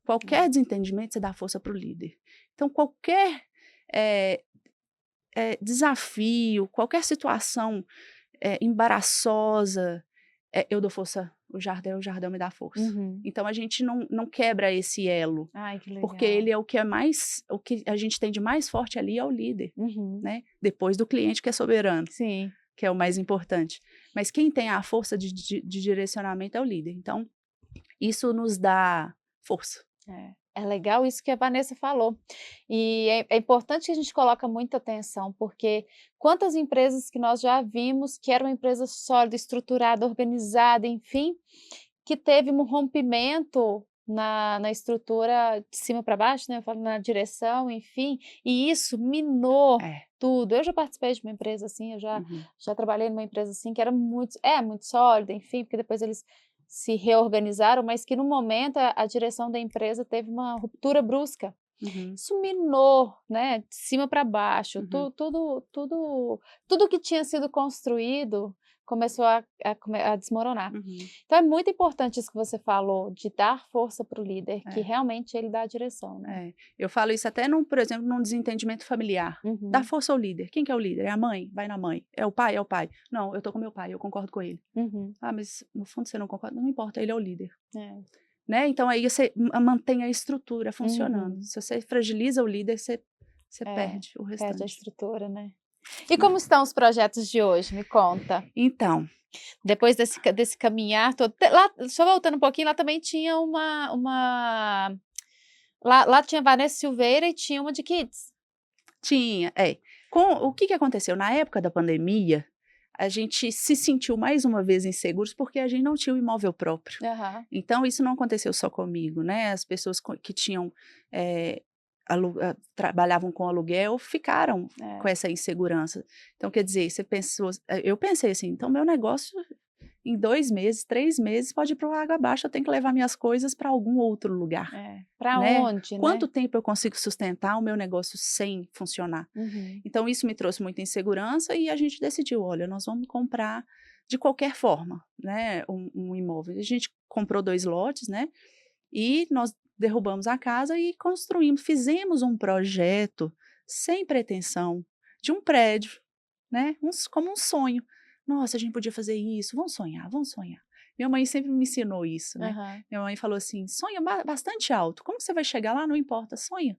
Qualquer desentendimento, você dá força para o líder. Então, qualquer desafio, qualquer situação embaraçosa, eu dou força. O Jardel me dá força. Então, a gente não quebra esse elo. Ai, que legal. Porque ele é o que a gente tem de mais forte ali é o líder, né? Depois do cliente que é soberano. Sim. Que é o mais importante. Mas quem tem a força de direcionamento é o líder. Então, isso nos dá força. É legal isso que a Vanessa falou. E é importante que a gente coloque muita atenção, porque quantas empresas que nós já vimos que era uma empresa sólida, estruturada, organizada, enfim, que teve um rompimento na estrutura de cima para baixo, né? Eu falo na direção, enfim, e isso minou tudo. Eu já participei de uma empresa assim, eu já trabalhei numa empresa assim que era muito sólida, enfim, porque depois eles se reorganizaram, mas que no momento a direção da empresa teve uma ruptura brusca. Isso minou, né, de cima para baixo, tudo que tinha sido construído começou a desmoronar. Então é muito importante isso que você falou, de dar força para o líder, que realmente ele dá a direção, né? Eu falo isso até, por exemplo, num desentendimento familiar. Dá força ao líder. Quem que é o líder? É a mãe? Vai na mãe. É o pai? É o pai. Não, eu tô com meu pai, eu concordo com ele. Ah, mas no fundo você não concorda? Não importa, ele é o líder. Né? Então aí você mantém a estrutura funcionando. Se você fragiliza o líder, você perde o restante. Perde a estrutura, né? E como estão os projetos de hoje? Me conta. Então, depois desse caminhar todo, lá, só voltando um pouquinho, lá também tinha lá tinha Vanessa Silveira e tinha uma de Kids. Tinha, o que aconteceu? Na época da pandemia, a gente se sentiu mais uma vez inseguros porque a gente não tinha um imóvel próprio. Então, isso não aconteceu só comigo, né? As pessoas que tinham trabalhavam com aluguel ficaram com essa insegurança. Então, quer dizer, eu pensei assim, então meu negócio em 2 meses, 3 meses pode ir para água abaixo, eu tenho que levar minhas coisas para algum outro lugar. Para onde, Quanto tempo eu consigo sustentar o meu negócio sem funcionar? Então, isso me trouxe muita insegurança e a gente decidiu, olha, nós vamos comprar de qualquer forma, né, um imóvel. A gente comprou 2 lotes, né, e nós derrubamos a casa e fizemos um projeto sem pretensão de um prédio, né, como um sonho. Nossa, a gente podia fazer isso, vamos sonhar, vamos sonhar. Minha mãe sempre me ensinou isso, né? Aham. Minha mãe falou assim, sonha bastante alto. Como que você vai chegar lá? Não importa, sonha.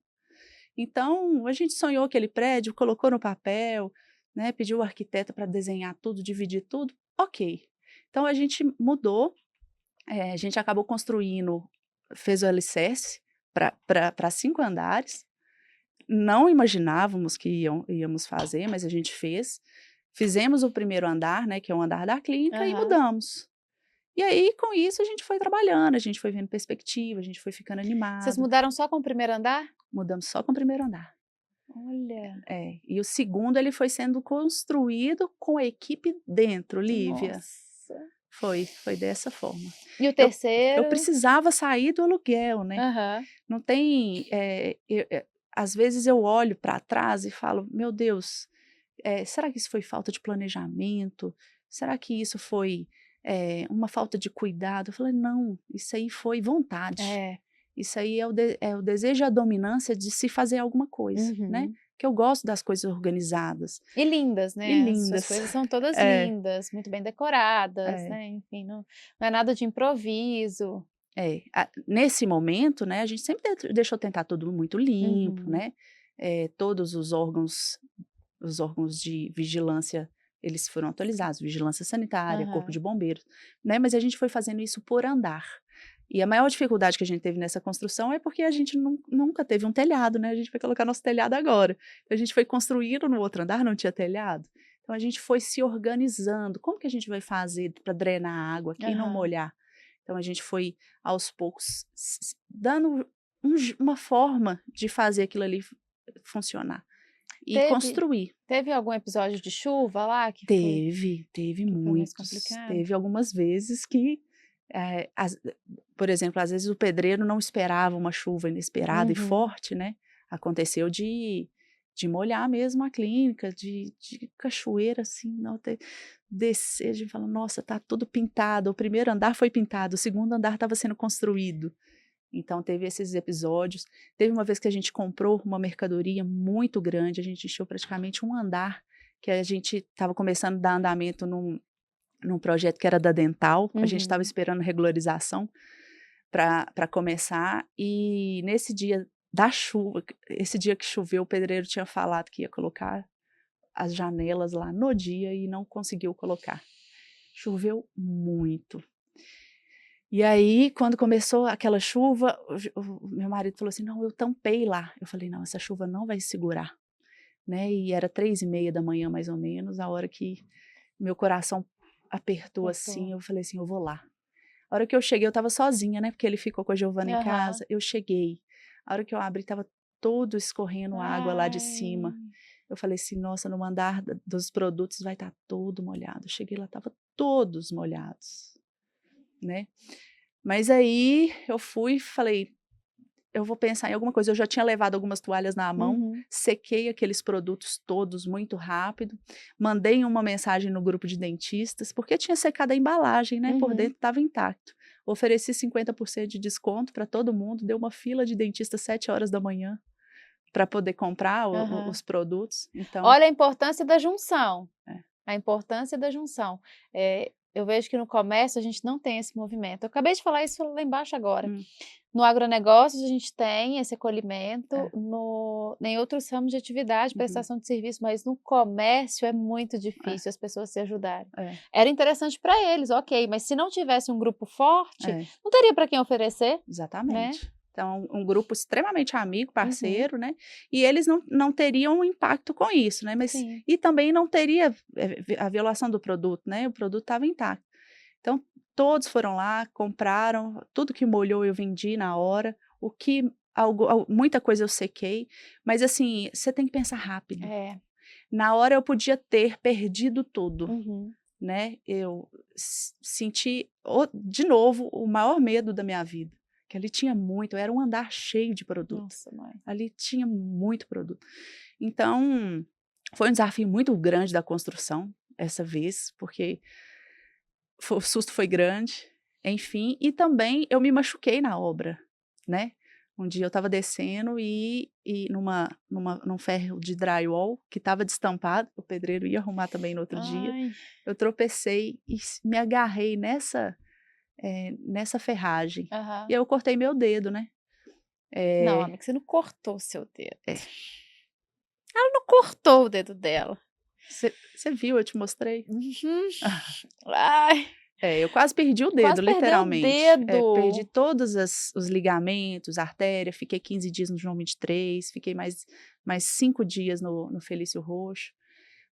Então, a gente sonhou aquele prédio, colocou no papel, né? Pediu o arquiteto para desenhar tudo, dividir tudo. Ok. Então, a gente mudou, a gente acabou construindo, fez o alicerce para 5 andares. Não imaginávamos que íamos fazer, mas a gente fez. Fizemos o primeiro andar, né, que é o andar da clínica, e Aham. mudamos. E aí, com isso, a gente foi trabalhando, a gente foi vendo perspectiva, a gente foi ficando Vocês animado. mudaram só com o primeiro andar? Mudamos só com o primeiro andar. Olha. E o segundo ele foi sendo construído com a equipe dentro, Lívia. Nossa. Foi dessa forma. E o Eu terceiro? precisava sair do aluguel, né. Aham. Não tem, às vezes eu olho para trás e falo: "Meu Deus, será que isso foi falta de planejamento? Será que isso foi, uma falta de cuidado?" Eu falei: "Não, isso aí foi vontade. É. Isso aí é o desejo e a dominância de se fazer alguma coisa", né. Uhum. Que eu gosto das coisas organizadas E lindas, e né, as suas lindas. coisas são todas É, lindas, muito bem decoradas, é. né, enfim, não é nada de improviso. Nesse momento, né, a gente sempre deixou tentar tudo muito limpo, Uhum. né, todos os órgãos de vigilância, eles foram atualizados, vigilância sanitária, corpo Aham. de bombeiros, né, mas a gente foi fazendo isso por andar. E a maior dificuldade que a gente teve nessa construção é porque a gente nunca teve um telhado, né, a gente vai colocar nosso telhado agora. A gente foi construindo no outro andar, não tinha telhado, então a gente foi se organizando, como que a gente vai fazer para drenar a água aqui e não Aham. molhar? Então a gente foi, aos poucos, dando uma forma de fazer aquilo ali funcionar e Teve construir. teve algum episódio de chuva lá Teve que foi mais muitos. complicado? Teve algumas vezes que, por exemplo, às vezes o pedreiro não esperava uma chuva inesperada e Uhum. forte, né, aconteceu de molhar mesmo a clínica, de cachoeira, assim, não ter descer, a gente fala: "Nossa, tá tudo pintado", o primeiro andar foi pintado, o segundo andar estava sendo construído. Então teve esses episódios. Teve uma vez que a gente comprou uma mercadoria muito grande, a gente encheu praticamente um andar, que a gente estava começando a dar andamento num projeto que era da Dental, a gente estava Uhum. esperando regularização para começar, e nesse dia da chuva, esse dia que choveu, o pedreiro tinha falado que ia colocar as janelas lá no dia e não conseguiu colocar. Choveu muito. E aí, quando começou aquela chuva, o meu marido falou assim: "Não, eu tampei lá". Eu falei: "Não, essa chuva não vai segurar", né, e era 3h30 da manhã mais ou menos, a hora que meu coração apertou Apertou. assim, eu falei assim: "Eu vou lá". A hora que eu cheguei eu estava sozinha, né, porque ele ficou com a Giovana em Aham. casa, eu cheguei, a hora que eu abri estava todo escorrendo água lá de cima. Ai. Eu falei assim: "Nossa, no andar dos produtos vai estar todo molhado". Eu cheguei lá, estava todos molhados, né. Mas aí eu fui e falei: "Eu vou pensar em alguma coisa", eu já tinha levado algumas toalhas na mão, Uhum. sequei aqueles produtos todos muito rápido, mandei uma mensagem no grupo de dentistas, porque tinha secado a embalagem, né, por Uhum. dentro estava intacto. Ofereci 50% de desconto para todo mundo, deu uma fila de dentista 7h para poder comprar Aham. os produtos, então Olha a importância da junção, é. a importância da junção. Eu vejo que no comércio a gente não tem esse movimento. Eu acabei de falar isso lá embaixo agora. Hum, No agronegócio a gente tem esse acolhimento, é, em outros ramos de atividade, uhum, prestação de serviço, mas no comércio é muito é, difícil as pessoas se ajudarem. é, Era interessante para eles, ok, mas se não tivesse um grupo forte, é. não teria para quem oferecer, né? Exatamente. Então, um grupo extremamente amigo, Uhum, parceiro, né, e eles não teriam um impacto com isso, né, mas sim. e também não teria, a violação do produto, né, o produto estava intacto. Então, todos foram lá, compraram, tudo que molhou eu vendi na hora, o que muita coisa eu sequei, mas assim, você tem que pensar rápido. É. Na hora eu podia ter perdido tudo, Uhum. né, eu senti de novo o maior medo da minha vida, que ali tinha muito, era um andar cheio de produto, Nossa, mãe. ali tinha muito produto. Então, foi um desafio muito grande da construção, essa vez, porque o susto foi grande, enfim, e também eu me machuquei na obra, né. Um dia eu estava descendo e num ferro de drywall que estava destampado, o pedreiro ia arrumar também no outro dia, Ai. eu tropecei e me agarrei nessa ferragem. Aham. E aí eu cortei meu dedo, né? Não, amiga, você não cortou o seu dedo. Ela não cortou o dedo dela. Você viu, eu te mostrei? Uhum. Ai, Eu quase perdi o dedo, quase perdeu o literalmente. Perdi dedo. todos os ligamentos, artéria, fiquei 15 dias no João 23, fiquei mais 5 dias no Felício Roxo.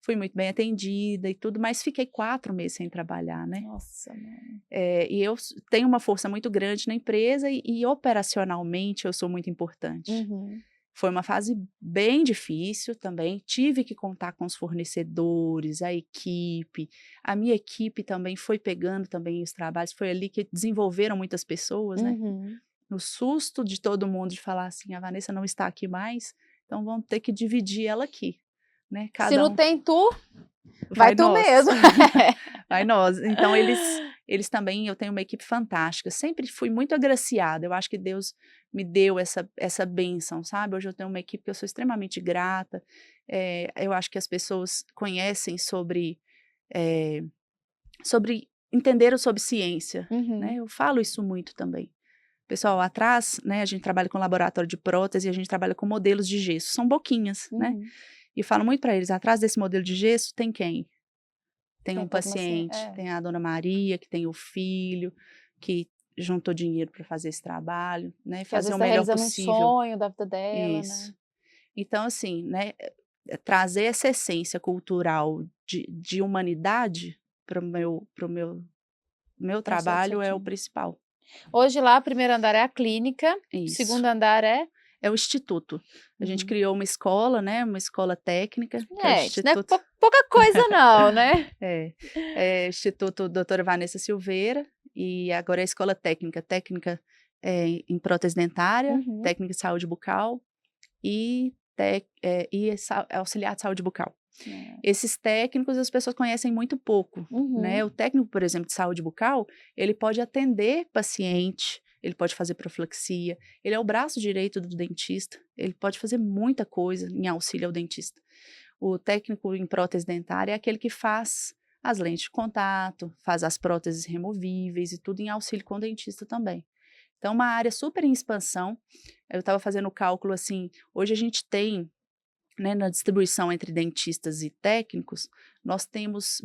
Fui muito bem atendida e tudo, mas fiquei 4 meses sem trabalhar, né? Nossa, mãe. E eu tenho uma força muito grande na empresa e operacionalmente eu sou muito importante. Uhum. Foi uma fase bem difícil também, tive que contar com os fornecedores, a equipe. A minha equipe também foi pegando também os trabalhos, foi ali que desenvolveram muitas pessoas, né. Uhum. No susto de todo mundo de falar assim: "A Vanessa não está aqui mais, então vamos ter que dividir ela aqui", né, Se cada não um tem tu, vai vai tu nós. mesmo. Vai nós. Então eles também eu tenho uma equipe fantástica, sempre fui muito agraciada, eu acho que Deus me deu essa bênção, sabe. Hoje eu tenho uma equipe que eu sou extremamente grata, eu acho que as pessoas conhecem eh, entenderam sobre ciência, né, Uhum. eu falo isso muito também. Pessoal, atrás, né, a gente trabalha com laboratório de prótese, a gente trabalha com modelos de gesso, são boquinhas, né, Uhum. e falo muito para eles, atrás desse modelo de gesso tem quem? Tem Tem um todo você. paciente, tem a dona Maria, que tem o filho, que juntou dinheiro para fazer esse trabalho, né, Que às fazer vezes o tá melhor realizando um possível. sonho da vida dela, Isso. né. Então, assim, né, trazer essa essência cultural de humanidade para o meu Pra sua trabalho é o iniciativa. principal. Hoje lá, o primeiro andar é a clínica, o Isso. segundo andar é É o instituto. A gente uhum. criou uma escola, né, uma escola técnica, que é o Isso não é Instituto pouca coisa não, né. é, Instituto Doutora Vanessa Silveira, e agora é a escola técnica, em prótese dentária, Uhum. técnica de saúde bucal e auxiliar de saúde bucal. É. Esses técnicos as pessoas conhecem muito pouco, né, Uhum. o técnico, por exemplo, de saúde bucal, ele pode atender paciente, ele pode fazer profilaxia, ele é o braço direito do dentista, ele pode fazer muita coisa em auxílio ao dentista. O técnico em prótese dentária é aquele que faz as lentes de contato, faz as próteses removíveis e tudo em auxílio com o dentista também. Então, uma área super em expansão. Eu estava fazendo o cálculo assim, hoje a gente tem, né, na distribuição entre dentistas e técnicos, nós temos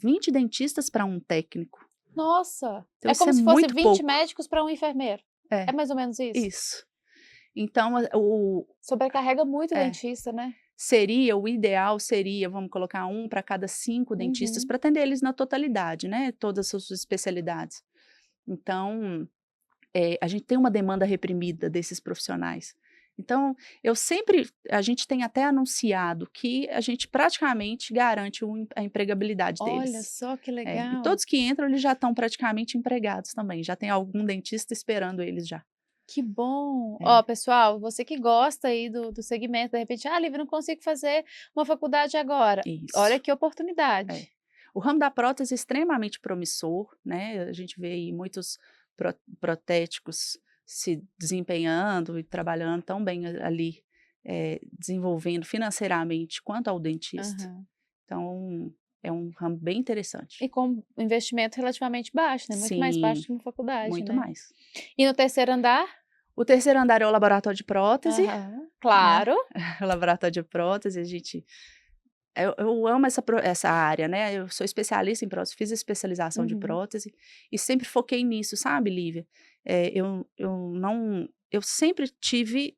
20 dentistas para um técnico. Nossa, Então, é isso como é se fosse muito 20 pouco. médicos para um enfermeiro. É É, mais ou menos isso? isso. Então, Sobrecarrega muito o é, dentista, né. o ideal seria, vamos colocar um para cada 5 dentistas Uhum. para atender eles na totalidade, né, todas as suas especialidades. Então, a gente tem uma demanda reprimida desses profissionais. Então, a gente tem até anunciado que a gente praticamente garante a empregabilidade Olha deles. só que E legal. todos que entram, eles já estão praticamente empregados também, já tem algum dentista esperando eles já. Que bom. Ó, É, pessoal, você que gosta aí do segmento, de repente: "Ah, Lívia, não consigo fazer uma faculdade agora". Olha isso. que É. oportunidade. O ramo da prótese é extremamente promissor, né, a gente vê aí muitos protéticos se desempenhando e trabalhando tão bem ali, desenvolvendo financeiramente quanto ao dentista. Aham. Então, é um ramo bem interessante. E com investimento relativamente baixo, né, muito mais baixo Sim, que uma faculdade, muito né. mais. E no terceiro andar? O terceiro andar é o laboratório de prótese, Aham. né, Claro. o laboratório de prótese, eu amo essa área, né, eu sou especialista em prótese, fiz especialização de Uhum. prótese e sempre foquei nisso, sabe, Lívia? Eu sempre tive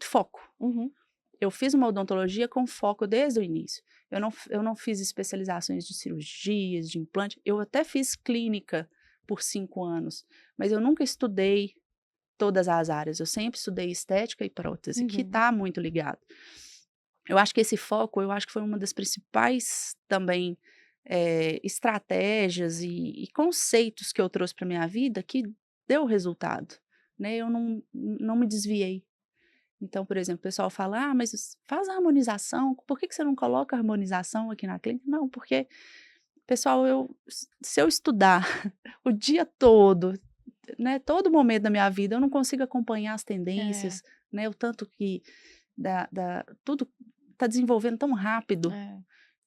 foco. Uhum. Eu fiz uma odontologia com foco desde o início. Eu não fiz especializações de cirurgias, de implante, eu até fiz clínica por 5 anos, mas eu nunca estudei todas as áreas, eu sempre estudei estética e prótese, que Uhum. está muito ligado. Eu acho que esse foco, eu acho que foi uma das principais também, estratégias e conceitos que eu trouxe para minha vida que deu resultado, né, eu não me desviei. Então, por exemplo, o pessoal fala: "Ah, mas faz a harmonização, por que que você não coloca a harmonização aqui na clínica?" Não, porque, pessoal, se eu estudar o dia todo, né, todo momento da minha vida, eu não consigo acompanhar as É, tendências, né, o tanto que tudo está desenvolvendo tão rápido. é.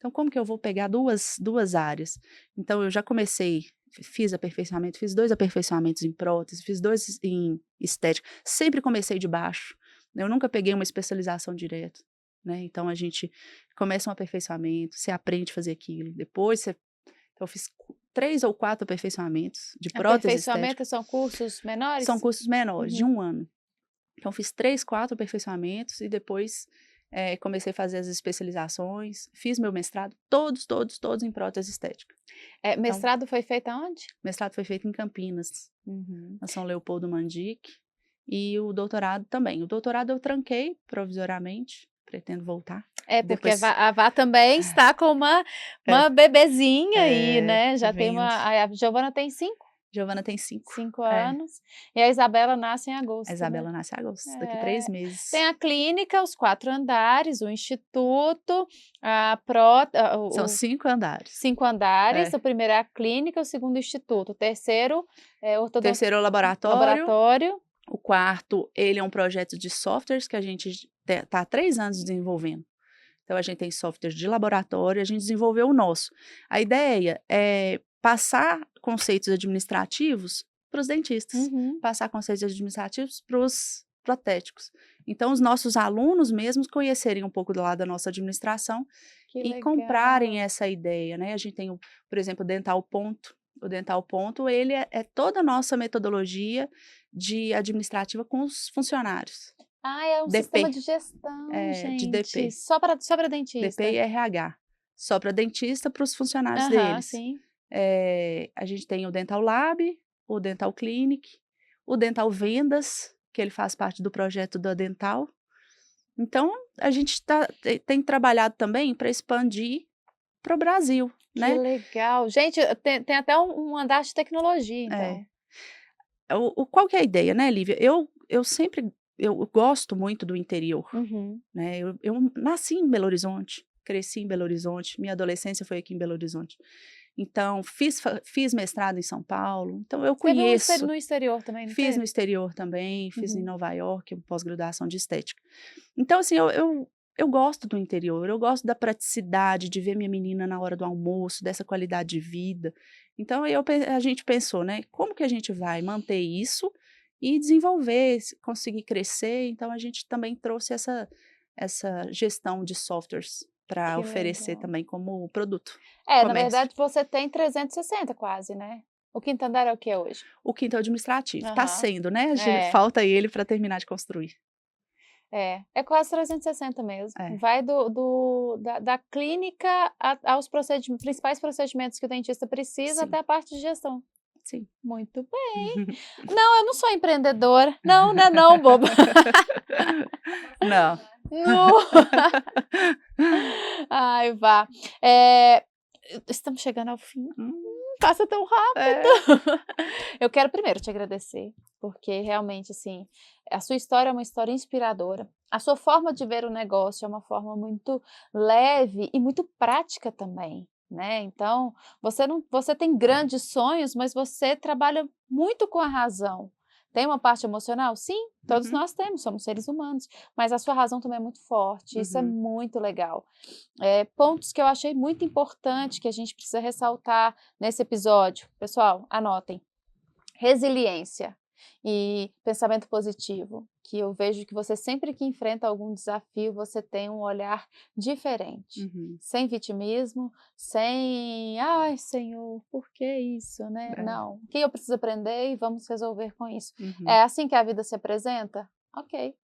Então, como que eu vou pegar duas áreas? Então, eu já comecei, fiz aperfeiçoamento, fiz 2 aperfeiçoamentos em prótese, fiz 2 em estética, sempre comecei de baixo, eu nunca peguei uma especialização direto, né, então a gente começa um aperfeiçoamento, você aprende a fazer aquilo, depois você então eu fiz 3 ou 4 aperfeiçoamentos de prótese estética, Aperfeiçoamento são cursos são menores? cursos menores, de Uhum. 1 ano. Então fiz 3, 4 aperfeiçoamentos e depois, comecei a fazer as especializações, fiz meu mestrado, todos em prótese estética. Então, Mestrado foi feito aonde? mestrado foi feito em Campinas, Uhum. na São Leopoldo Mandic, e o doutorado também. O doutorado eu tranquei provisoriamente, pretendo voltar. É, porque Depois a Vá também está com é, uma bebezinha aí, é, né? Já tem vindo. a Giovana tem 5 Giovana tem 5. 5 É, anos, e a Isabela nasce em a agosto, né? Isabela nasce em agosto, daqui 3 É. meses. Tem a clínica, os 4 andares, o instituto, a pró São o 5 andares. 5 andares, É. o primeiro é a clínica, o segundo o instituto, o terceiro é O terceiro é o laboratório. laboratório. O quarto, ele é um projeto de softwares que a gente está há 3 anos desenvolvendo. Então, a gente tem software de laboratório, a gente desenvolveu o nosso. A ideia é passar conceitos administrativos para os dentistas, Uhum. passar conceitos administrativos para os protéticos. Então, os nossos alunos mesmos conhecerem um pouco do lado da nossa administração Que e comprarem legal. essa ideia, né? A gente tem, por exemplo, o Dental Ponto. O Dental Ponto, ele é toda a nossa metodologia de administrativa com os funcionários. Ah, é um sistema DP, de gestão, de gente, DP. só para DP e dentista. RH. Só para dentista, para os funcionários Aham, deles. sim. A gente tem o Dental Lab, o Dental Clinic, o Dental Vendas, que ele faz parte do projeto da Dental. Então, a gente tem trabalhado também para expandir para o Brasil, Que né? legal. Gente, tem até um andar de tecnologia, É. então. Qual que é a ideia, né, Lívia? Eu sempre eu gosto muito do interior, Uhum. né? Eu nasci em Belo Horizonte, cresci em Belo Horizonte, minha adolescência foi aqui em Belo Horizonte. Então, fiz mestrado em São Paulo, então eu Teve conheço. no exterior também, não Fiz no teve? exterior também, fiz em Uhum. Nova York, uma pós-graduação de estética. Então, assim, eu gosto do interior, eu gosto da praticidade de ver minha menina na hora do almoço, dessa qualidade de vida. Então, a gente pensou, né, como que a gente vai manter isso e desenvolver, conseguir crescer? Então, a gente também trouxe essa gestão de softwares para Que oferecer legal. também como produto, Na comércio. verdade você tem 360 quase, né. O quinto andar é o que hoje? O quinto é o administrativo, está Aham. sendo, né? É, Falta ele para terminar de construir. é quase 360 mesmo. É, Vai da clínica aos principais procedimentos que o dentista precisa sim, até a parte de gestão. sim. Muito bem. Não, eu não sou empreendedora. Não, não é não, boba. Não. Não. Ai, vá. Estamos chegando ao fim. Hum, Passa tão rápido. é. Eu quero primeiro te agradecer, porque realmente, assim, a sua história é uma história inspiradora. A sua forma de ver o negócio é uma forma muito leve e muito prática também, né. Então, você tem grandes sonhos, mas você trabalha muito com a razão. Tem uma parte emocional? Sim, todos Uhum, nós temos, somos seres humanos, mas a sua razão também é muito forte, isso é uhum. muito legal. Pontos que eu achei muito importante que a gente precisa ressaltar nesse episódio. Pessoal, anotem. Resiliência e pensamento positivo, que eu vejo que você sempre que enfrenta algum desafio, você tem um olhar diferente, Uhum. sem vitimismo, sem, ai Senhor, por que isso, né? É. Não, o que eu preciso aprender e vamos resolver com isso. Uhum, É assim que a vida se apresenta? Ok,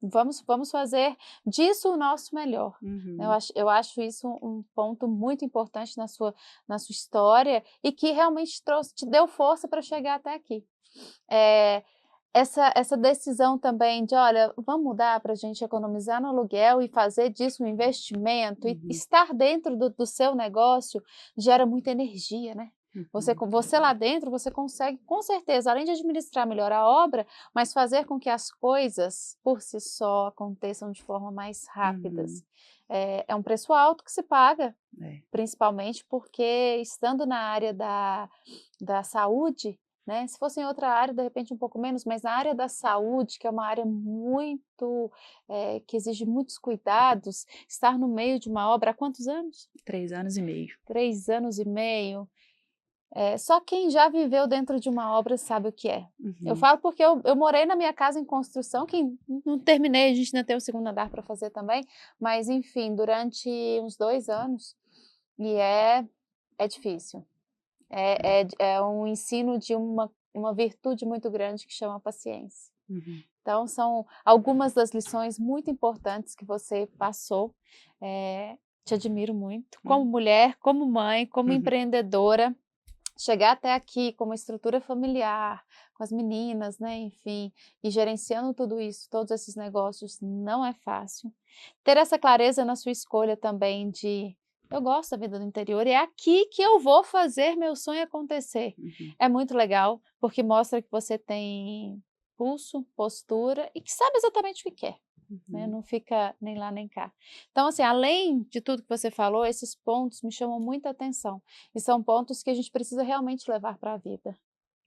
vamos fazer disso o nosso melhor. uhum, Eu acho isso um ponto muito importante na sua história e que realmente te deu força para chegar até aqui. Eh, essa decisão também de: "Olha, vamos mudar para a gente economizar no aluguel e fazer disso um investimento", e uhum, estar dentro do seu negócio gera muita energia, né. uhum, Você lá dentro, você consegue com certeza, além de administrar melhor a obra, mas fazer com que as coisas por si só aconteçam de forma mais rápidas. uhum. É um preço alto que se paga, É. principalmente porque estando na área da saúde, né? Se fosse em outra área, de repente um pouco menos, mas na área da saúde, que é uma área muito, que exige muitos cuidados, estar no meio de uma obra há quantos anos? 3 anos e meio. 3 anos e meio. Só quem já viveu dentro de uma obra sabe o que é. Eu falo porque eu morei na minha casa em construção, que não terminei, a gente ainda tem o segundo andar para fazer também, mas enfim, durante uns 2 anos, e é difícil. É um ensino de uma virtude muito grande que chama paciência. Então, são algumas das lições muito importantes que você passou. Te admiro muito, como mulher, como mãe, como empreendedora. Chegar até aqui com uma estrutura familiar, com as meninas, né, enfim, e gerenciando tudo isso, todos esses negócios, não é fácil. Ter essa clareza na sua escolha também de, eu gosto da vida do interior, e é aqui que eu vou fazer meu sonho acontecer. É muito legal, porque mostra que você tem pulso, postura e que sabe exatamente o que quer. Né? Não fica nem lá nem cá. Então, assim, além de tudo que você falou, esses pontos me chamam muita atenção. E são pontos que a gente precisa realmente levar para a vida.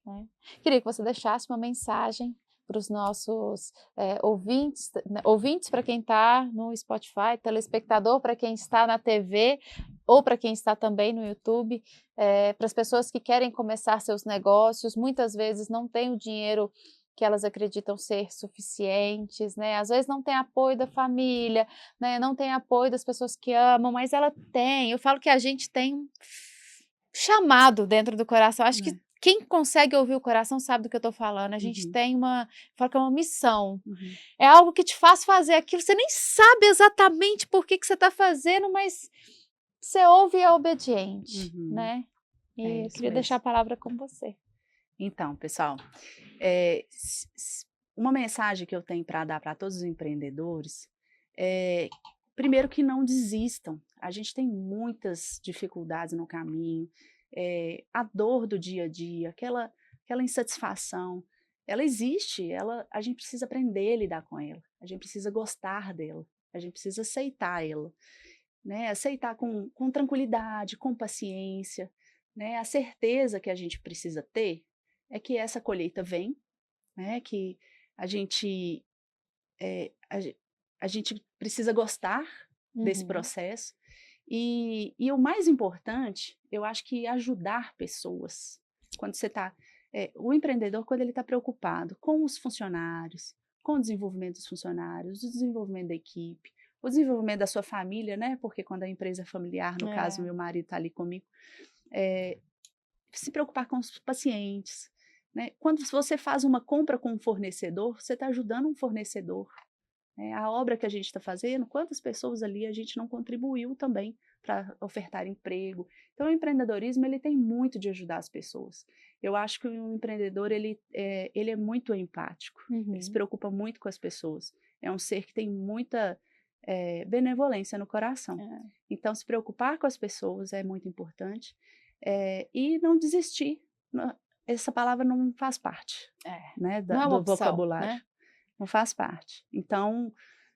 Né? Queria que você deixasse uma mensagem para os nossos ouvintes, ouvintes para quem está no Spotify, telespectador para quem está na TV ou para quem está também no YouTube, para as pessoas que querem começar seus negócios, muitas vezes não têm o dinheiro que elas acreditam ser suficientes, né? Às vezes não tem apoio da família, né? Não tem apoio das pessoas que amam, mas ela tem. Eu falo que a gente tem um chamado dentro do coração. Acho que quem consegue ouvir o coração sabe do que eu estou falando. A gente tem falo que é uma missão. É algo que te faz fazer aquilo. Você nem sabe exatamente por que você está fazendo, mas você ouve e é obediente, né? E eu queria deixar a palavra com você. Então, pessoal, uma mensagem que eu tenho para dar para todos os empreendedores é, primeiro, que não desistam. A gente tem muitas dificuldades no caminho, a dor do dia a dia, aquela insatisfação, ela existe, a gente precisa aprender a lidar com ela, a gente precisa gostar dela, a gente precisa aceitar ela, né? Aceitar com tranquilidade, com paciência, né? A certeza que a gente precisa ter é que essa colheita vem, né? Que a gente precisa gostar desse processo e o mais importante, eu acho que ajudar pessoas. Quando você está, o empreendedor, quando ele está preocupado com os funcionários, com o desenvolvimento dos funcionários, o desenvolvimento da equipe, o desenvolvimento da sua família, né? Porque quando a empresa é familiar, no caso, meu marido está ali comigo, se preocupar com os pacientes, né? Quando você faz uma compra com um fornecedor, você está ajudando um fornecedor. A obra que a gente está fazendo, quantas pessoas ali a gente não contribuiu também para ofertar emprego. Então, o empreendedorismo ele tem muito de ajudar as pessoas. Eu acho que o empreendedor ele é muito empático, ele se preocupa muito com as pessoas. É um ser que tem muita benevolência no coração. Então, se preocupar com as pessoas é muito importante e não desistir. Essa palavra não faz parte né, não é uma opção, vocabulário. Né? Não faz parte. Então,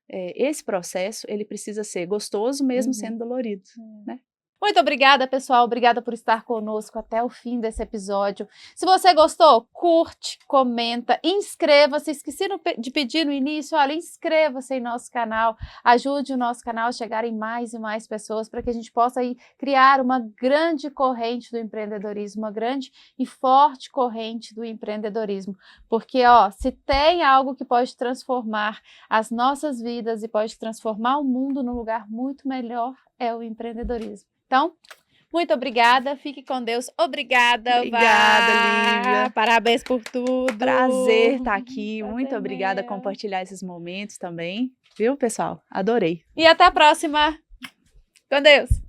esse processo, ele precisa ser gostoso mesmo sendo dolorido, né? Muito obrigada, pessoal. Obrigada por estar conosco até o fim desse episódio. Se você gostou, curte, comenta, inscreva-se. Esqueci de pedir no início, olha, inscreva-se em nosso canal. Ajude o nosso canal a chegar em mais e mais pessoas para que a gente possa aí criar uma grande corrente do empreendedorismo, uma grande e forte corrente do empreendedorismo. Porque, ó, se tem algo que pode transformar as nossas vidas e pode transformar o mundo num lugar muito melhor, é o empreendedorismo. Então, muito obrigada, fique com Deus. Obrigada, Lívia. Parabéns por tudo. Prazer estar aqui. Muito obrigada por compartilhar esses momentos também. Viu, pessoal? Adorei. E até a próxima. Com Deus.